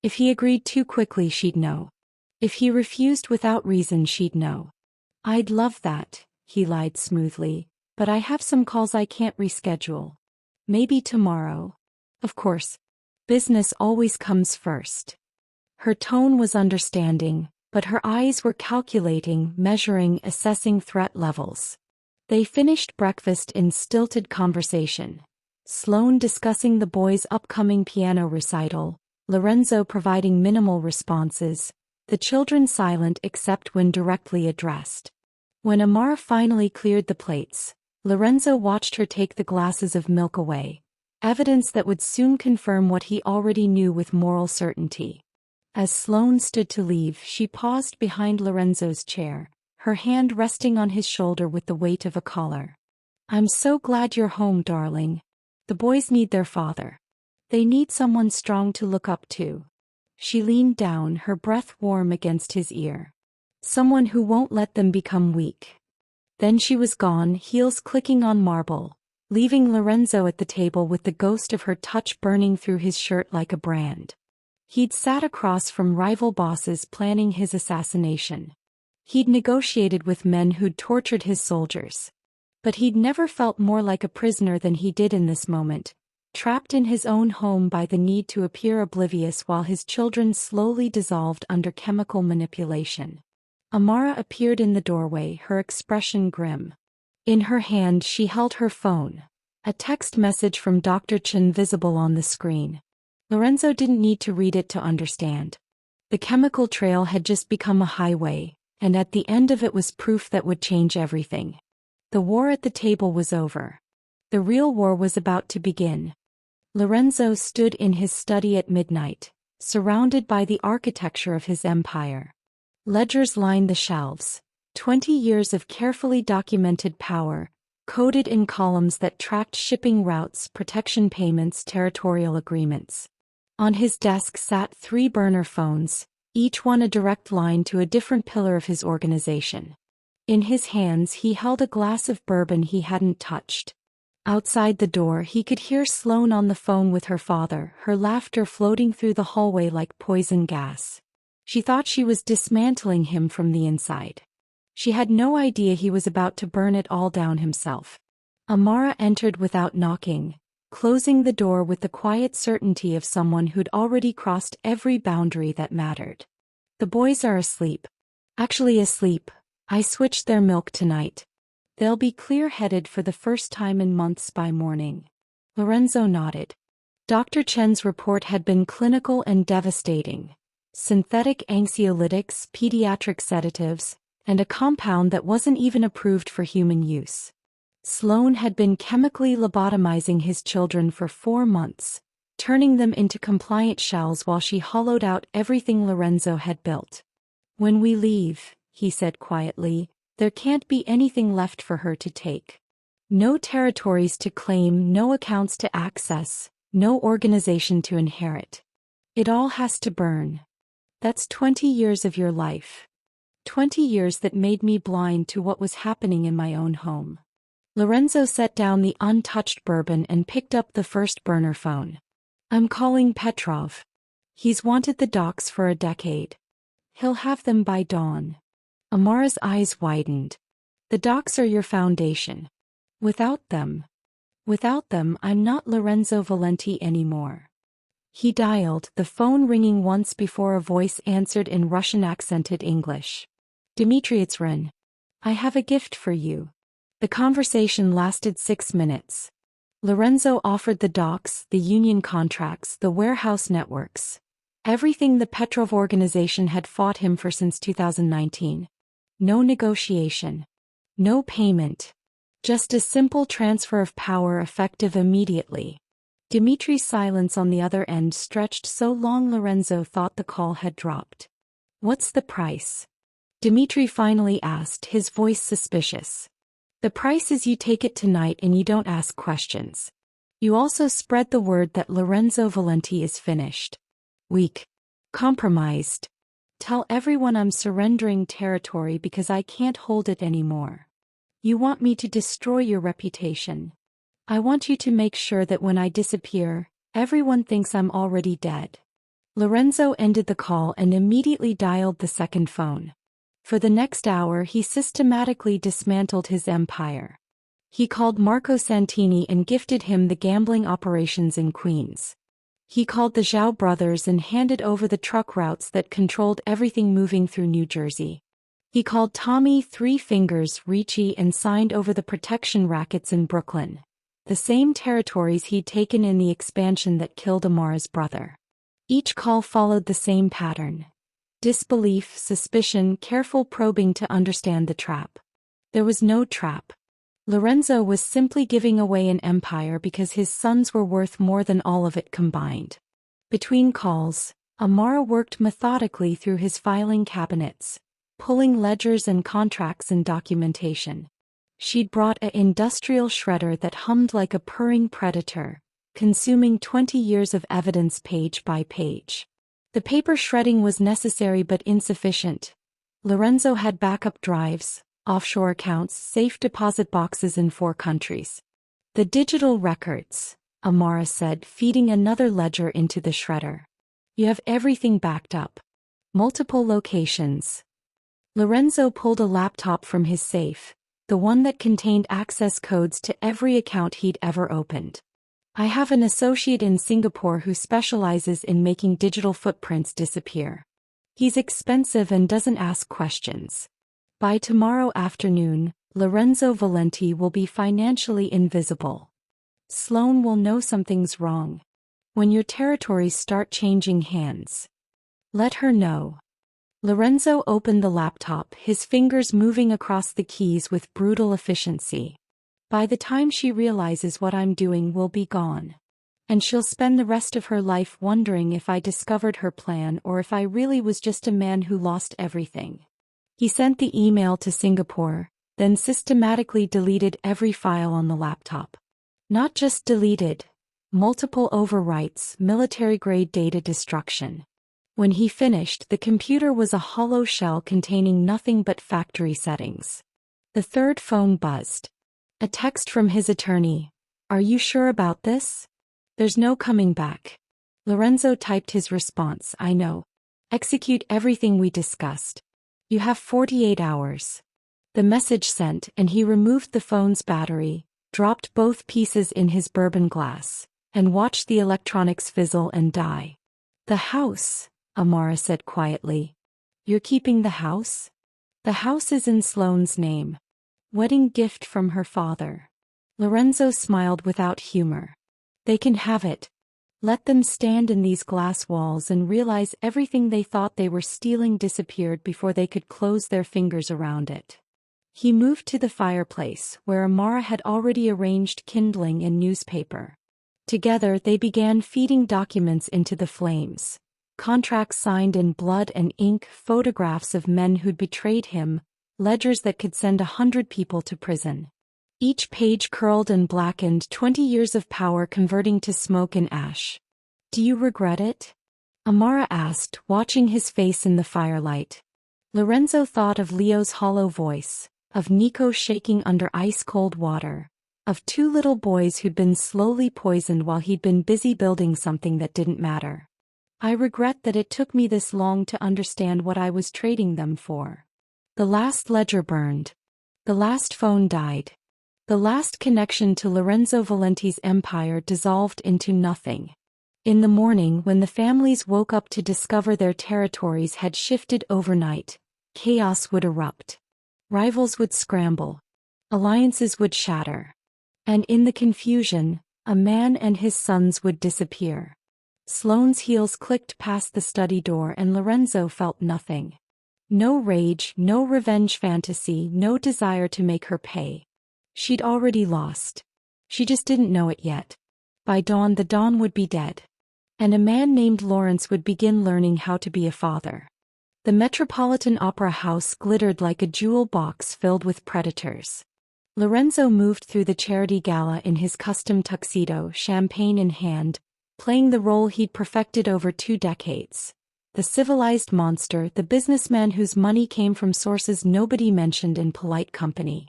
If he agreed too quickly, she'd know. If he refused without reason, she'd know. I'd love that, he lied smoothly, but I have some calls I can't reschedule. Maybe tomorrow. Of course. Business always comes first. Her tone was understanding, but her eyes were calculating, measuring, assessing threat levels. They finished breakfast in stilted conversation. Sloane discussing the boys' upcoming piano recital, Lorenzo providing minimal responses, the children silent except when directly addressed. When Amar finally cleared the plates, Lorenzo watched her take the glasses of milk away. Evidence that would soon confirm what he already knew with moral certainty. As Sloane stood to leave, she paused behind Lorenzo's chair, her hand resting on his shoulder with the weight of a collar. I'm so glad you're home, darling. The boys need their father. They need someone strong to look up to. She leaned down, her breath warm against his ear. Someone who won't let them become weak. Then she was gone, heels clicking on marble, leaving Lorenzo at the table with the ghost of her touch burning through his shirt like a brand. He'd sat across from rival bosses planning his assassination. He'd negotiated with men who'd tortured his soldiers. But he'd never felt more like a prisoner than he did in this moment, trapped in his own home by the need to appear oblivious while his children slowly dissolved under chemical manipulation. Amara appeared in the doorway, her expression grim. In her hand she held her phone, a text message from Dr. Chen visible on the screen. Lorenzo didn't need to read it to understand. The chemical trail had just become a highway, and at the end of it was proof that would change everything. The war at the table was over. The real war was about to begin. Lorenzo stood in his study at midnight, surrounded by the architecture of his empire. Ledgers lined the shelves, 20 years of carefully documented power, coded in columns that tracked shipping routes, protection payments, territorial agreements. On his desk sat 3 burner phones, each one a direct line to a different pillar of his organization. In his hands he held a glass of bourbon he hadn't touched. Outside the door he could hear Sloane on the phone with her father, her laughter floating through the hallway like poison gas. She thought she was dismantling him from the inside. She had no idea he was about to burn it all down himself. Amara entered without knocking, closing the door with the quiet certainty of someone who'd already crossed every boundary that mattered. "The boys are asleep. Actually asleep. I switched their milk tonight. They'll be clear-headed for the first time in months by morning." Lorenzo nodded. Dr. Chen's report had been clinical and devastating. Synthetic anxiolytics, pediatric sedatives, and a compound that wasn't even approved for human use. Sloane had been chemically lobotomizing his children for 4 months, turning them into compliant shells while she hollowed out everything Lorenzo had built. "When we leave," he said quietly, "there can't be anything left for her to take. No territories to claim, no accounts to access, no organization to inherit. It all has to burn. That's 20 years of your life. 20 years that made me blind to what was happening in my own home." Lorenzo set down the untouched bourbon and picked up the first burner phone. "I'm calling Petrov. He's wanted the docs for a decade. He'll have them by dawn." Amara's eyes widened. "The docs are your foundation. Without them, I'm not Lorenzo Valenti anymore." He dialed, the phone ringing once before a voice answered in Russian-accented English. "Dmitry, it's Ren. I have a gift for you." The conversation lasted 6 minutes. Lorenzo offered the docs, the union contracts, the warehouse networks. Everything the Petrov organization had fought him for since 2019. No negotiation. No payment. Just a simple transfer of power effective immediately. Dimitri's silence on the other end stretched so long Lorenzo thought the call had dropped. "What's the price?" Dimitri finally asked, his voice suspicious. "The price is you take it tonight and you don't ask questions. You also spread the word that Lorenzo Valenti is finished. Weak. Compromised. Tell everyone I'm surrendering territory because I can't hold it anymore. You want me to destroy your reputation. I want you to make sure that when I disappear, everyone thinks I'm already dead." Lorenzo ended the call and immediately dialed the second phone. For the next hour he systematically dismantled his empire. He called Marco Santini and gifted him the gambling operations in Queens. He called the Zhao brothers and handed over the truck routes that controlled everything moving through New Jersey. He called Tommy Three Fingers Ricci and signed over the protection rackets in Brooklyn, the same territories he'd taken in the expansion that killed Amara's brother. Each call followed the same pattern. Disbelief, suspicion, careful probing to understand the trap. There was no trap. Lorenzo was simply giving away an empire because his sons were worth more than all of it combined. Between calls, Amara worked methodically through his filing cabinets, pulling ledgers and contracts and documentation. She'd brought an industrial shredder that hummed like a purring predator, consuming 20 years of evidence page by page. The paper shredding was necessary but insufficient. Lorenzo had backup drives, offshore accounts, safe deposit boxes in 4 countries. "The digital records," Amara said, feeding another ledger into the shredder. "You have everything backed up. Multiple locations." Lorenzo pulled a laptop from his safe, the one that contained access codes to every account he'd ever opened. "I have an associate in Singapore who specializes in making digital footprints disappear. He's expensive and doesn't ask questions. By tomorrow afternoon, Lorenzo Valenti will be financially invisible. Sloane will know something's wrong. When your territories start changing hands, let her know." Lorenzo opened the laptop, his fingers moving across the keys with brutal efficiency. "By the time she realizes what I'm doing, we'll be gone. And she'll spend the rest of her life wondering if I discovered her plan or if I really was just a man who lost everything. He sent the email to Singapore, then systematically deleted every file on the laptop. Not just deleted, multiple overwrites, military-grade data destruction. When he finished, the computer was a hollow shell containing nothing but factory settings. The third phone buzzed. A text from his attorney. "Are you sure about this? There's no coming back." Lorenzo typed his response. "I know. Execute everything we discussed. You have 48 hours. The message sent, and he removed the phone's battery, dropped both pieces in his bourbon glass, and watched the electronics fizzle and die. "The house," Amara said quietly. "You're keeping the house?" "The house is in Sloane's name. Wedding gift from her father." Lorenzo smiled without humor. "They can have it. Let them stand in these glass walls and realize everything they thought they were stealing disappeared before they could close their fingers around it." He moved to the fireplace, where Amara had already arranged kindling and newspaper. Together they began feeding documents into the flames. Contracts signed in blood and ink, photographs of men who'd betrayed him, ledgers that could send 100 people to prison. Each page curled and blackened, 20 years of power converting to smoke and ash. "Do you regret it?" Amara asked, watching his face in the firelight. Lorenzo thought of Leo's hollow voice, of Nico shaking under ice-cold water, of 2 little boys who'd been slowly poisoned while he'd been busy building something that didn't matter. "I regret that it took me this long to understand what I was trading them for." The last ledger burned. The last phone died. The last connection to Lorenzo Valenti's empire dissolved into nothing. In the morning, when the families woke up to discover their territories had shifted overnight, chaos would erupt. Rivals would scramble. Alliances would shatter. And in the confusion, a man and his sons would disappear. Sloane's heels clicked past the study door and Lorenzo felt nothing. No rage, no revenge fantasy, no desire to make her pay. She'd already lost. She just didn't know it yet. By dawn, the Dawn would be dead. And a man named Lawrence would begin learning how to be a father. The Metropolitan Opera House glittered like a jewel box filled with predators. Lorenzo moved through the charity gala in his custom tuxedo, champagne in hand, playing the role he'd perfected over 2 decades. The civilized monster, the businessman whose money came from sources nobody mentioned in polite company.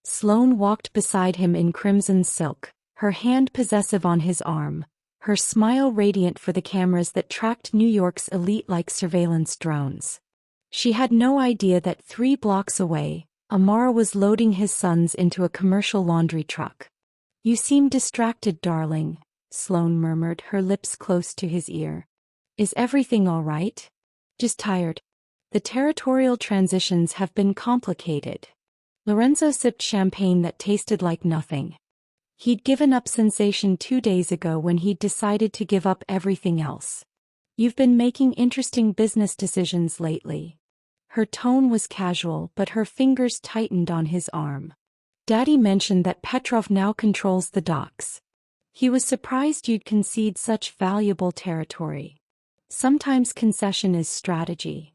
Sloane walked beside him in crimson silk, her hand possessive on his arm, her smile radiant for the cameras that tracked New York's elite like surveillance drones. She had no idea that 3 blocks away, Amara was loading his sons into a commercial laundry truck. "You seem distracted, darling," Sloane murmured, her lips close to his ear. "Is everything all right?" "Just tired. The territorial transitions have been complicated." Lorenzo sipped champagne that tasted like nothing. He'd given up sensation 2 days ago when he'd decided to give up everything else. "You've been making interesting business decisions lately." Her tone was casual, but her fingers tightened on his arm. "Daddy mentioned that Petrov now controls the docks. He was surprised you'd concede such valuable territory. Sometimes concession is strategy."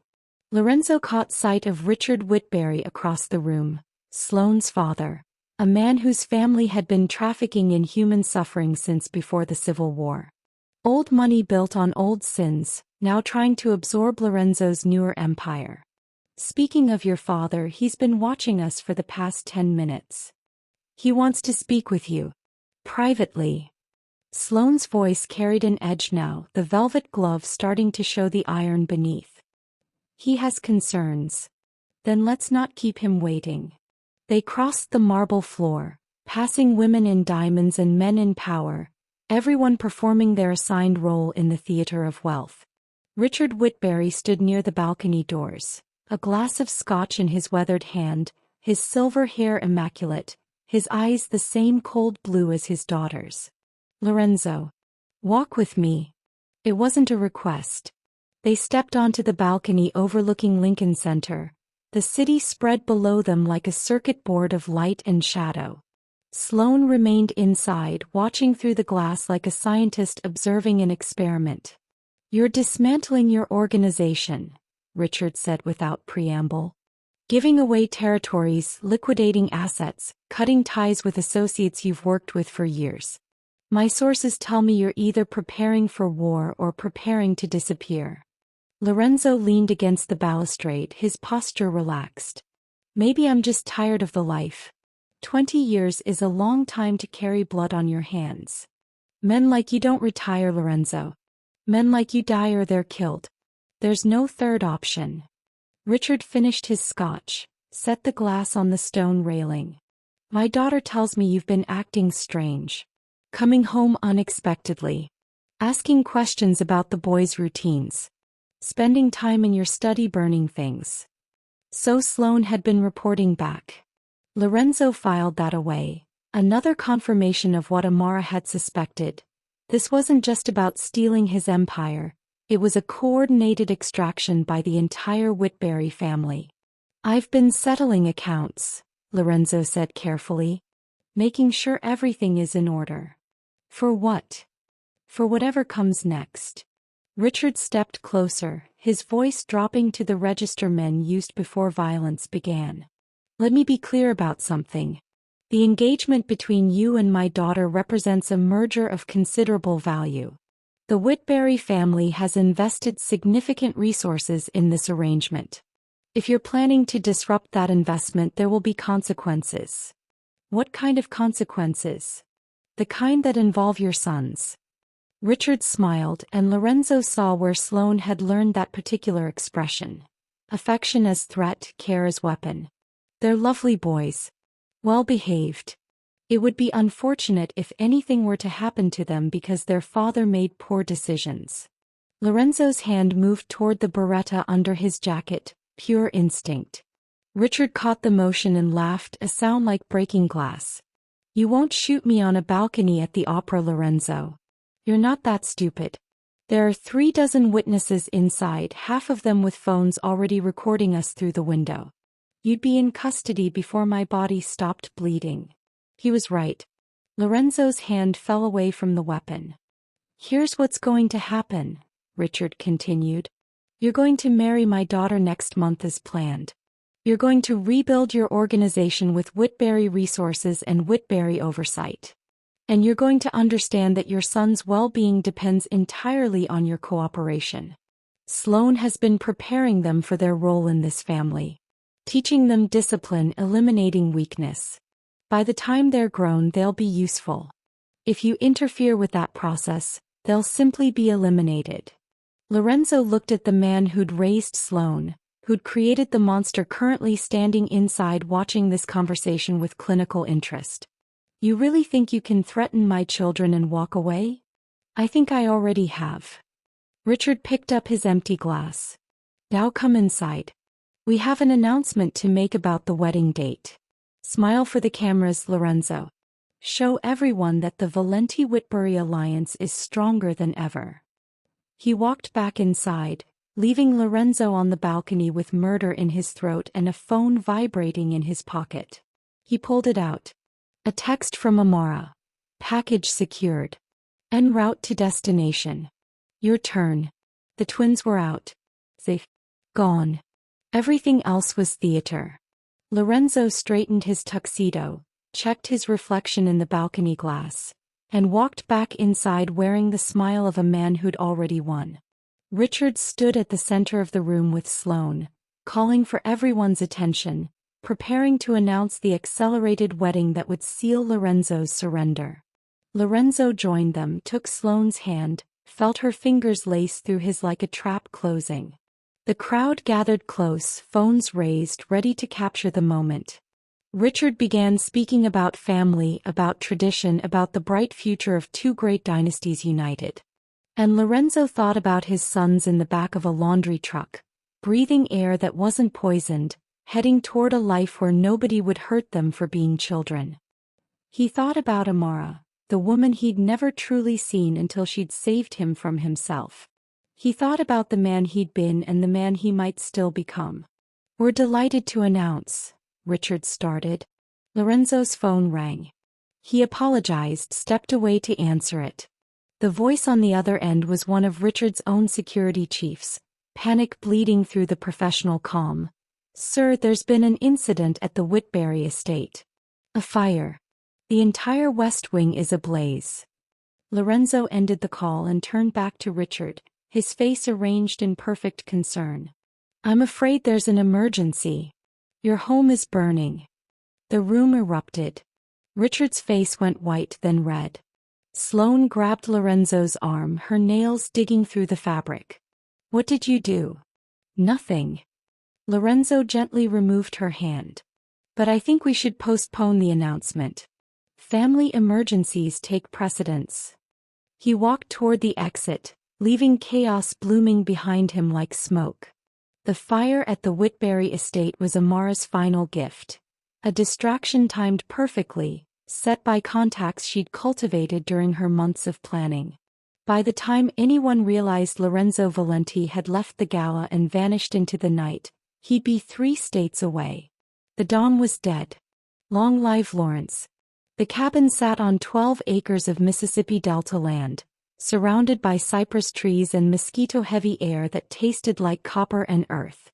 Lorenzo caught sight of Richard Whitberry across the room, Sloane's father, a man whose family had been trafficking in human suffering since before the Civil War. Old money built on old sins, now trying to absorb Lorenzo's newer empire. "Speaking of your father, he's been watching us for the past 10 minutes. He wants to speak with you. Privately." Sloane's voice carried an edge now, the velvet glove starting to show the iron beneath. "He has concerns. Then let's not keep him waiting." They crossed the marble floor, passing women in diamonds and men in power, everyone performing their assigned role in the theater of wealth. Richard Whitberry stood near the balcony doors, a glass of scotch in his weathered hand, his silver hair immaculate, his eyes the same cold blue as his daughter's. "Lorenzo, walk with me." It wasn't a request. They stepped onto the balcony overlooking Lincoln Center. The city spread below them like a circuit board of light and shadow. Sloane remained inside, watching through the glass like a scientist observing an experiment. "You're dismantling your organization," Richard said without preamble. "Giving away territories, liquidating assets, cutting ties with associates you've worked with for years. My sources tell me you're either preparing for war or preparing to disappear." Lorenzo leaned against the balustrade, his posture relaxed. "Maybe I'm just tired of the life. 20 years is a long time to carry blood on your hands. Men like you don't retire, Lorenzo. Men like you die or they're killed. There's no third option." Richard finished his scotch, set the glass on the stone railing. "My daughter tells me you've been acting strange. Coming home unexpectedly. Asking questions about the boys' routines. Spending time in your study burning things." So Sloane had been reporting back. Lorenzo filed that away. Another confirmation of what Amara had suspected. This wasn't just about stealing his empire. It was a coordinated extraction by the entire Whitberry family. "I've been settling accounts," Lorenzo said carefully. "Making sure everything is in order." "For what?" "For whatever comes next." Richard stepped closer, his voice dropping to the register men used before violence began. "Let me be clear about something. The engagement between you and my daughter represents a merger of considerable value. The Whitberry family has invested significant resources in this arrangement. If you're planning to disrupt that investment, there will be consequences." "What kind of consequences?" "The kind that involve your sons." Richard smiled, and Lorenzo saw where Sloane had learned that particular expression. Affection as threat, care as weapon. "They're lovely boys. Well behaved. It would be unfortunate if anything were to happen to them because their father made poor decisions." Lorenzo's hand moved toward the beretta under his jacket, pure instinct. Richard caught the motion and laughed, a sound like breaking glass. "You won't shoot me on a balcony at the opera, Lorenzo. You're not that stupid. There are 36 witnesses inside, half of them with phones already recording us through the window. You'd be in custody before my body stopped bleeding." He was right. Lorenzo's hand fell away from the weapon. "Here's what's going to happen," Richard continued. "You're going to marry my daughter next month as planned. You're going to rebuild your organization with Whitberry resources and Whitberry oversight. And you're going to understand that your son's well-being depends entirely on your cooperation. Sloane has been preparing them for their role in this family. Teaching them discipline, eliminating weakness. By the time they're grown, they'll be useful. If you interfere with that process, they'll simply be eliminated." Lorenzo looked at the man who'd raised Sloane, who'd created the monster currently standing inside watching this conversation with clinical interest. "You really think you can threaten my children and walk away?" "I think I already have." Richard picked up his empty glass. "Now come inside. We have an announcement to make about the wedding date. Smile for the cameras, Lorenzo. Show everyone that the Valenti-Whitberry alliance is stronger than ever." He walked back inside, leaving Lorenzo on the balcony with murder in his throat and a phone vibrating in his pocket. He pulled it out. A text from Amara. "Package secured. En route to destination. Your turn." The twins were out. Safe. Gone. Everything else was theater. Lorenzo straightened his tuxedo, checked his reflection in the balcony glass, and walked back inside wearing the smile of a man who'd already won. Richard stood at the center of the room with Sloane, calling for everyone's attention, preparing to announce the accelerated wedding that would seal Lorenzo's surrender. Lorenzo joined them, took Sloane's hand, felt her fingers lace through his like a trap closing. The crowd gathered close, phones raised, ready to capture the moment. Richard began speaking about family, about tradition, about the bright future of two great dynasties united. And Lorenzo thought about his sons in the back of a laundry truck, breathing air that wasn't poisoned, heading toward a life where nobody would hurt them for being children. He thought about Amara, the woman he'd never truly seen until she'd saved him from himself. He thought about the man he'd been and the man he might still become. "We're delighted to announce," Richard started. Lorenzo's phone rang. He apologized, stepped away to answer it. The voice on the other end was one of Richard's own security chiefs, panic bleeding through the professional calm. "Sir, there's been an incident at the Whitberry estate. A fire. The entire West Wing is ablaze." Lorenzo ended the call and turned back to Richard, his face arranged in perfect concern. "I'm afraid there's an emergency. Your home is burning." The room erupted. Richard's face went white, then red. Sloane grabbed Lorenzo's arm, her nails digging through the fabric. "What did you do?" "Nothing." Lorenzo gently removed her hand. "But I think we should postpone the announcement. Family emergencies take precedence." He walked toward the exit, leaving chaos blooming behind him like smoke. The fire at the Whitberry estate was Amara's final gift. A distraction timed perfectly, set by contacts she'd cultivated during her months of planning. By the time anyone realized Lorenzo Valenti had left the gala and vanished into the night, he'd be 3 states away. The Dom was dead. Long live Lawrence. The cabin sat on 12 acres of Mississippi Delta land, surrounded by cypress trees and mosquito-heavy air that tasted like copper and earth.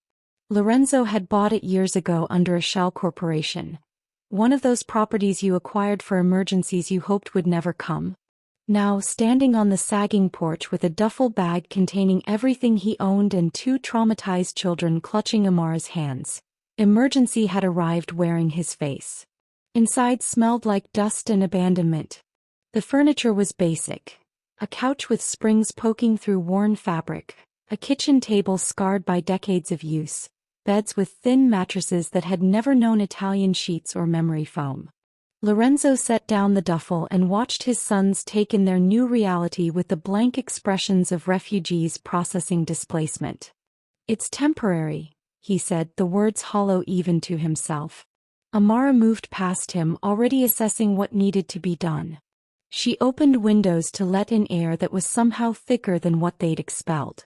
Lorenzo had bought it years ago under a shell corporation. One of those properties you acquired for emergencies you hoped would never come. Now, standing on the sagging porch with a duffel bag containing everything he owned and 2 traumatized children clutching Amara's hands, emergency had arrived wearing his face. Inside smelled like dust and abandonment. The furniture was basic. A couch with springs poking through worn fabric, a kitchen table scarred by decades of use, beds with thin mattresses that had never known Italian sheets or memory foam. Lorenzo set down the duffel and watched his sons take in their new reality with the blank expressions of refugees processing displacement. "It's temporary," he said, the words hollow even to himself. Amara moved past him, already assessing what needed to be done. She opened windows to let in air that was somehow thicker than what they'd expelled.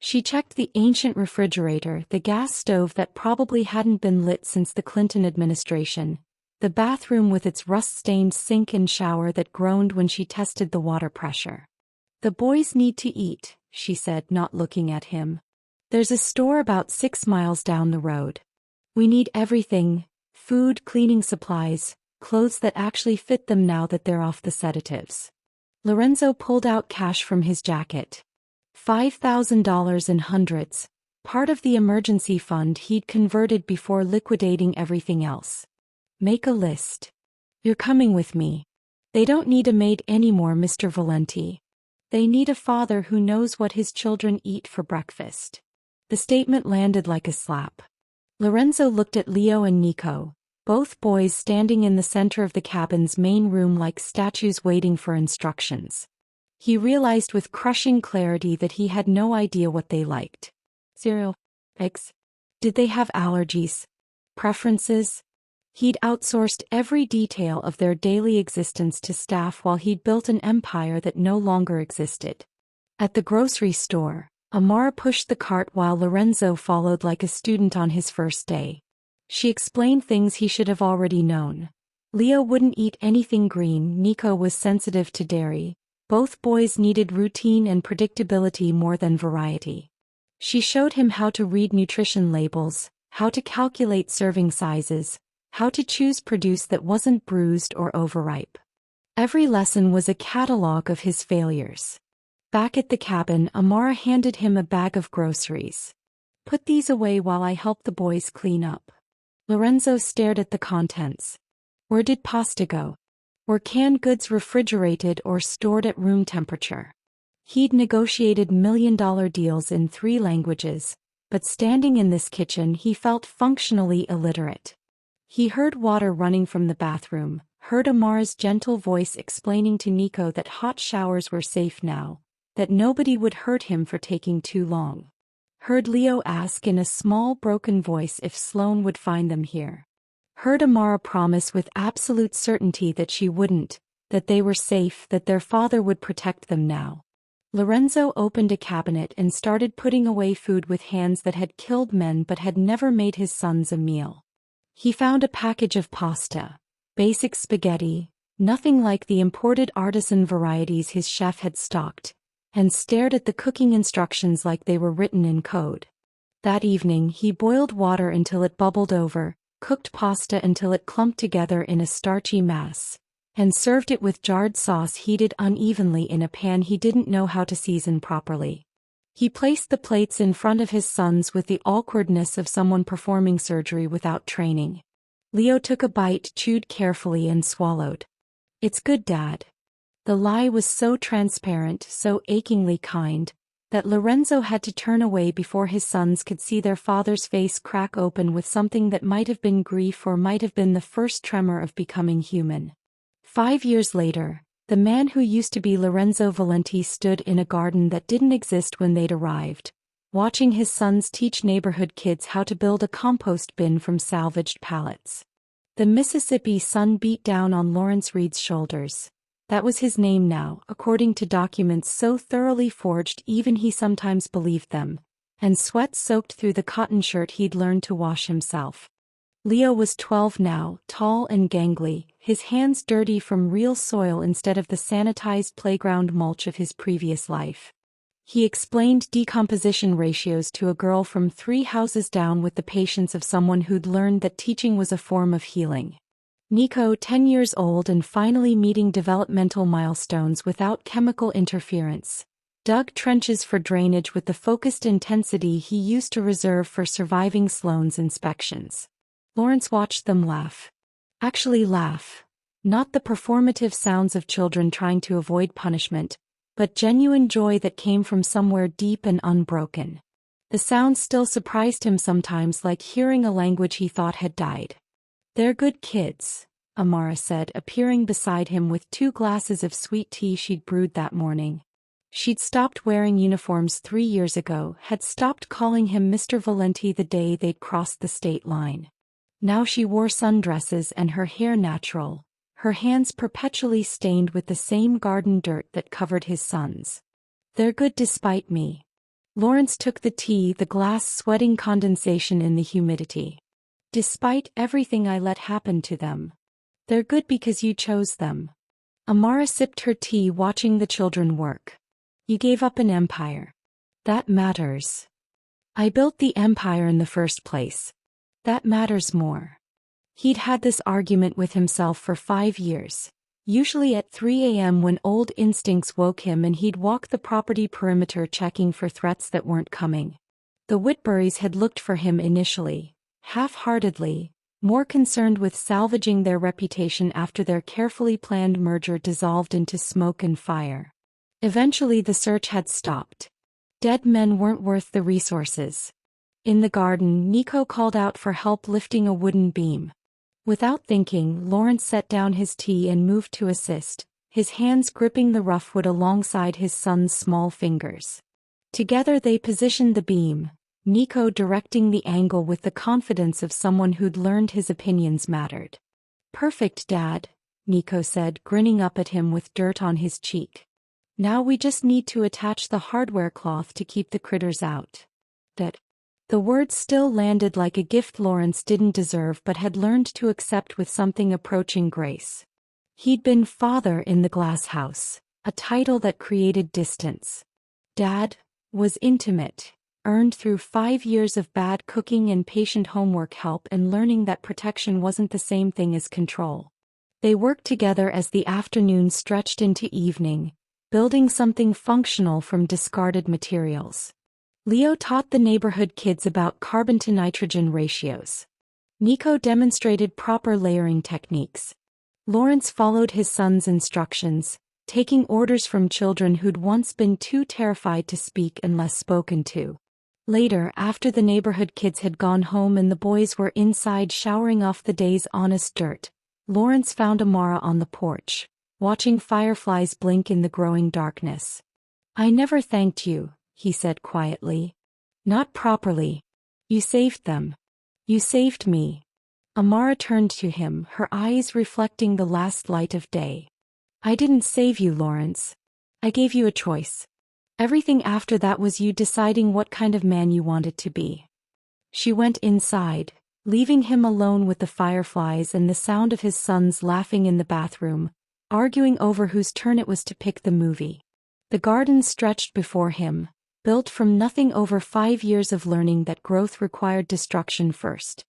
She checked the ancient refrigerator, the gas stove that probably hadn't been lit since the Clinton administration, the bathroom with its rust-stained sink and shower that groaned when she tested the water pressure. "The boys need to eat," she said, not looking at him. "There's a store about 6 miles down the road. We need everything: food, cleaning supplies, clothes that actually fit them now that they're off the sedatives." Lorenzo pulled out cash from his jacket. $5,000 in hundreds, part of the emergency fund he'd converted before liquidating everything else. "Make a list. You're coming with me. They don't need a maid anymore, Mr. Valenti. They need a father who knows what his children eat for breakfast." The statement landed like a slap. Lorenzo looked at Leo and Nico, both boys standing in the center of the cabin's main room like statues waiting for instructions. He realized with crushing clarity that he had no idea what they liked. Cereal? Eggs? Did they have allergies? Preferences? He'd outsourced every detail of their daily existence to staff while he'd built an empire that no longer existed. At the grocery store, Amara pushed the cart while Lorenzo followed like a student on his first day. She explained things he should have already known. Leo wouldn't eat anything green, Nico was sensitive to dairy. Both boys needed routine and predictability more than variety. She showed him how to read nutrition labels, how to calculate serving sizes, how to choose produce that wasn't bruised or overripe. Every lesson was a catalog of his failures. Back at the cabin, Amara handed him a bag of groceries. "Put these away while I help the boys clean up." Lorenzo stared at the contents. Where did pasta go? Were canned goods refrigerated or stored at room temperature? He'd negotiated million-dollar deals in 3 languages, but standing in this kitchen he felt functionally illiterate. He heard water running from the bathroom, heard Amara's gentle voice explaining to Nico that hot showers were safe now, that nobody would hurt him for taking too long. Heard Leo ask in a small broken voice if Sloane would find them here. Heard Amara promise with absolute certainty that she wouldn't, that they were safe, that their father would protect them now. Lorenzo opened a cabinet and started putting away food with hands that had killed men but had never made his sons a meal. He found a package of pasta, basic spaghetti, nothing like the imported artisan varieties his chef had stocked, and stared at the cooking instructions like they were written in code. That evening he boiled water until it bubbled over, cooked pasta until it clumped together in a starchy mass, and served it with jarred sauce heated unevenly in a pan he didn't know how to season properly. He placed the plates in front of his sons with the awkwardness of someone performing surgery without training. Leo took a bite, chewed carefully, and swallowed. "It's good, Dad." The lie was so transparent, so achingly kind, that Lorenzo had to turn away before his sons could see their father's face crack open with something that might have been grief or might have been the first tremor of becoming human. 5 years later, the man who used to be Lorenzo Valenti stood in a garden that didn't exist when they'd arrived, watching his sons teach neighborhood kids how to build a compost bin from salvaged pallets. The Mississippi sun beat down on Lawrence Reed's shoulders. That was his name now, according to documents so thoroughly forged even he sometimes believed them, and sweat soaked through the cotton shirt he'd learned to wash himself. Leo was 12 now, tall and gangly, his hands dirty from real soil instead of the sanitized playground mulch of his previous life. He explained decomposition ratios to a girl from 3 houses down with the patience of someone who'd learned that teaching was a form of healing. Nico, 10 years old and finally meeting developmental milestones without chemical interference, dug trenches for drainage with the focused intensity he used to reserve for surviving Sloane's inspections. Lawrence watched them laugh. Actually laugh. Not the performative sounds of children trying to avoid punishment, but genuine joy that came from somewhere deep and unbroken. The sound still surprised him sometimes, like hearing a language he thought had died. "They're good kids," Amara said, appearing beside him with 2 glasses of sweet tea she'd brewed that morning. She'd stopped wearing uniforms 3 years ago, had stopped calling him Mr. Valenti the day they'd crossed the state line. Now she wore sundresses and her hair natural, her hands perpetually stained with the same garden dirt that covered his sons. "They're good despite me." Lawrence took the tea, the glass sweating condensation in the humidity. "Despite everything I let happen to them. They're good because you chose them." Amara sipped her tea, watching the children work. "You gave up an empire. That matters. I built the empire in the first place. That matters more." He'd had this argument with himself for 5 years, usually at 3 a.m. when old instincts woke him and he'd walk the property perimeter checking for threats that weren't coming. The Whitburys had looked for him initially, half-heartedly, more concerned with salvaging their reputation after their carefully planned merger dissolved into smoke and fire. Eventually the search had stopped. Dead men weren't worth the resources. In the garden, Nico called out for help lifting a wooden beam. Without thinking, Lawrence set down his tea and moved to assist, his hands gripping the rough wood alongside his son's small fingers. Together they positioned the beam, Nico directing the angle with the confidence of someone who'd learned his opinions mattered. "Perfect, Dad," Nico said, grinning up at him with dirt on his cheek. "Now we just need to attach the hardware cloth to keep the critters out." That. The words still landed like a gift Lawrence didn't deserve but had learned to accept with something approaching grace. He'd been father in the glass house, a title that created distance. Dad was intimate, earned through 5 years of bad cooking and patient homework help and learning that protection wasn't the same thing as control. They worked together as the afternoon stretched into evening, building something functional from discarded materials. Leo taught the neighborhood kids about carbon-to-nitrogen ratios. Nico demonstrated proper layering techniques. Lawrence followed his son's instructions, taking orders from children who'd once been too terrified to speak unless spoken to. Later, after the neighborhood kids had gone home and the boys were inside showering off the day's honest dirt, Lawrence found Amara on the porch, watching fireflies blink in the growing darkness. "I never thanked you," he said quietly. "Not properly. You saved them. You saved me." Amara turned to him, her eyes reflecting the last light of day. "I didn't save you, Lawrence. I gave you a choice. Everything after that was you deciding what kind of man you wanted to be." She went inside, leaving him alone with the fireflies and the sound of his sons laughing in the bathroom, arguing over whose turn it was to pick the movie. The garden stretched before him, built from nothing, over 5 years of learning that growth required destruction first.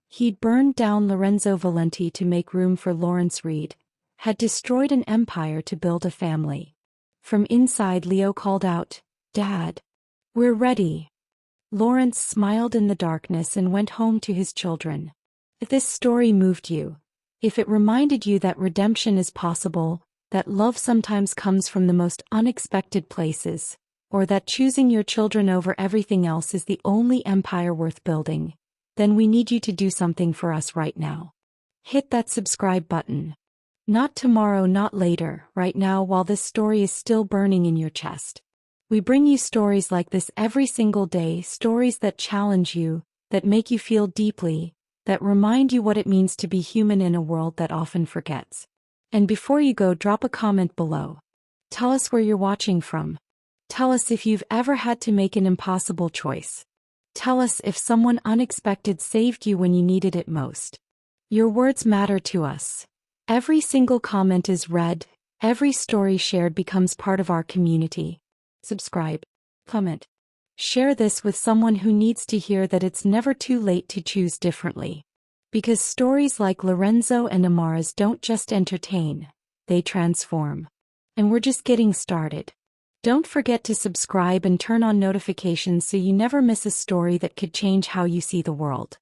He'd burned down Lorenzo Valenti to make room for Lawrence Reed, had destroyed an empire to build a family. From inside, Leo called out, "Dad, we're ready." Lawrence smiled in the darkness and went home to his children. If this story moved you, if it reminded you that redemption is possible, that love sometimes comes from the most unexpected places, or that choosing your children over everything else is the only empire worth building, then we need you to do something for us right now. Hit that subscribe button. Not tomorrow, not later, right now, while this story is still burning in your chest. We bring you stories like this every single day, stories that challenge you, that make you feel deeply, that remind you what it means to be human in a world that often forgets. And before you go, drop a comment below. Tell us where you're watching from. Tell us if you've ever had to make an impossible choice. Tell us if someone unexpected saved you when you needed it most. Your words matter to us. Every single comment is read, every story shared becomes part of our community. Subscribe, comment, share this with someone who needs to hear that it's never too late to choose differently. Because stories like Lorenzo and Amara's don't just entertain, they transform. And we're just getting started. Don't forget to subscribe and turn on notifications so you never miss a story that could change how you see the world.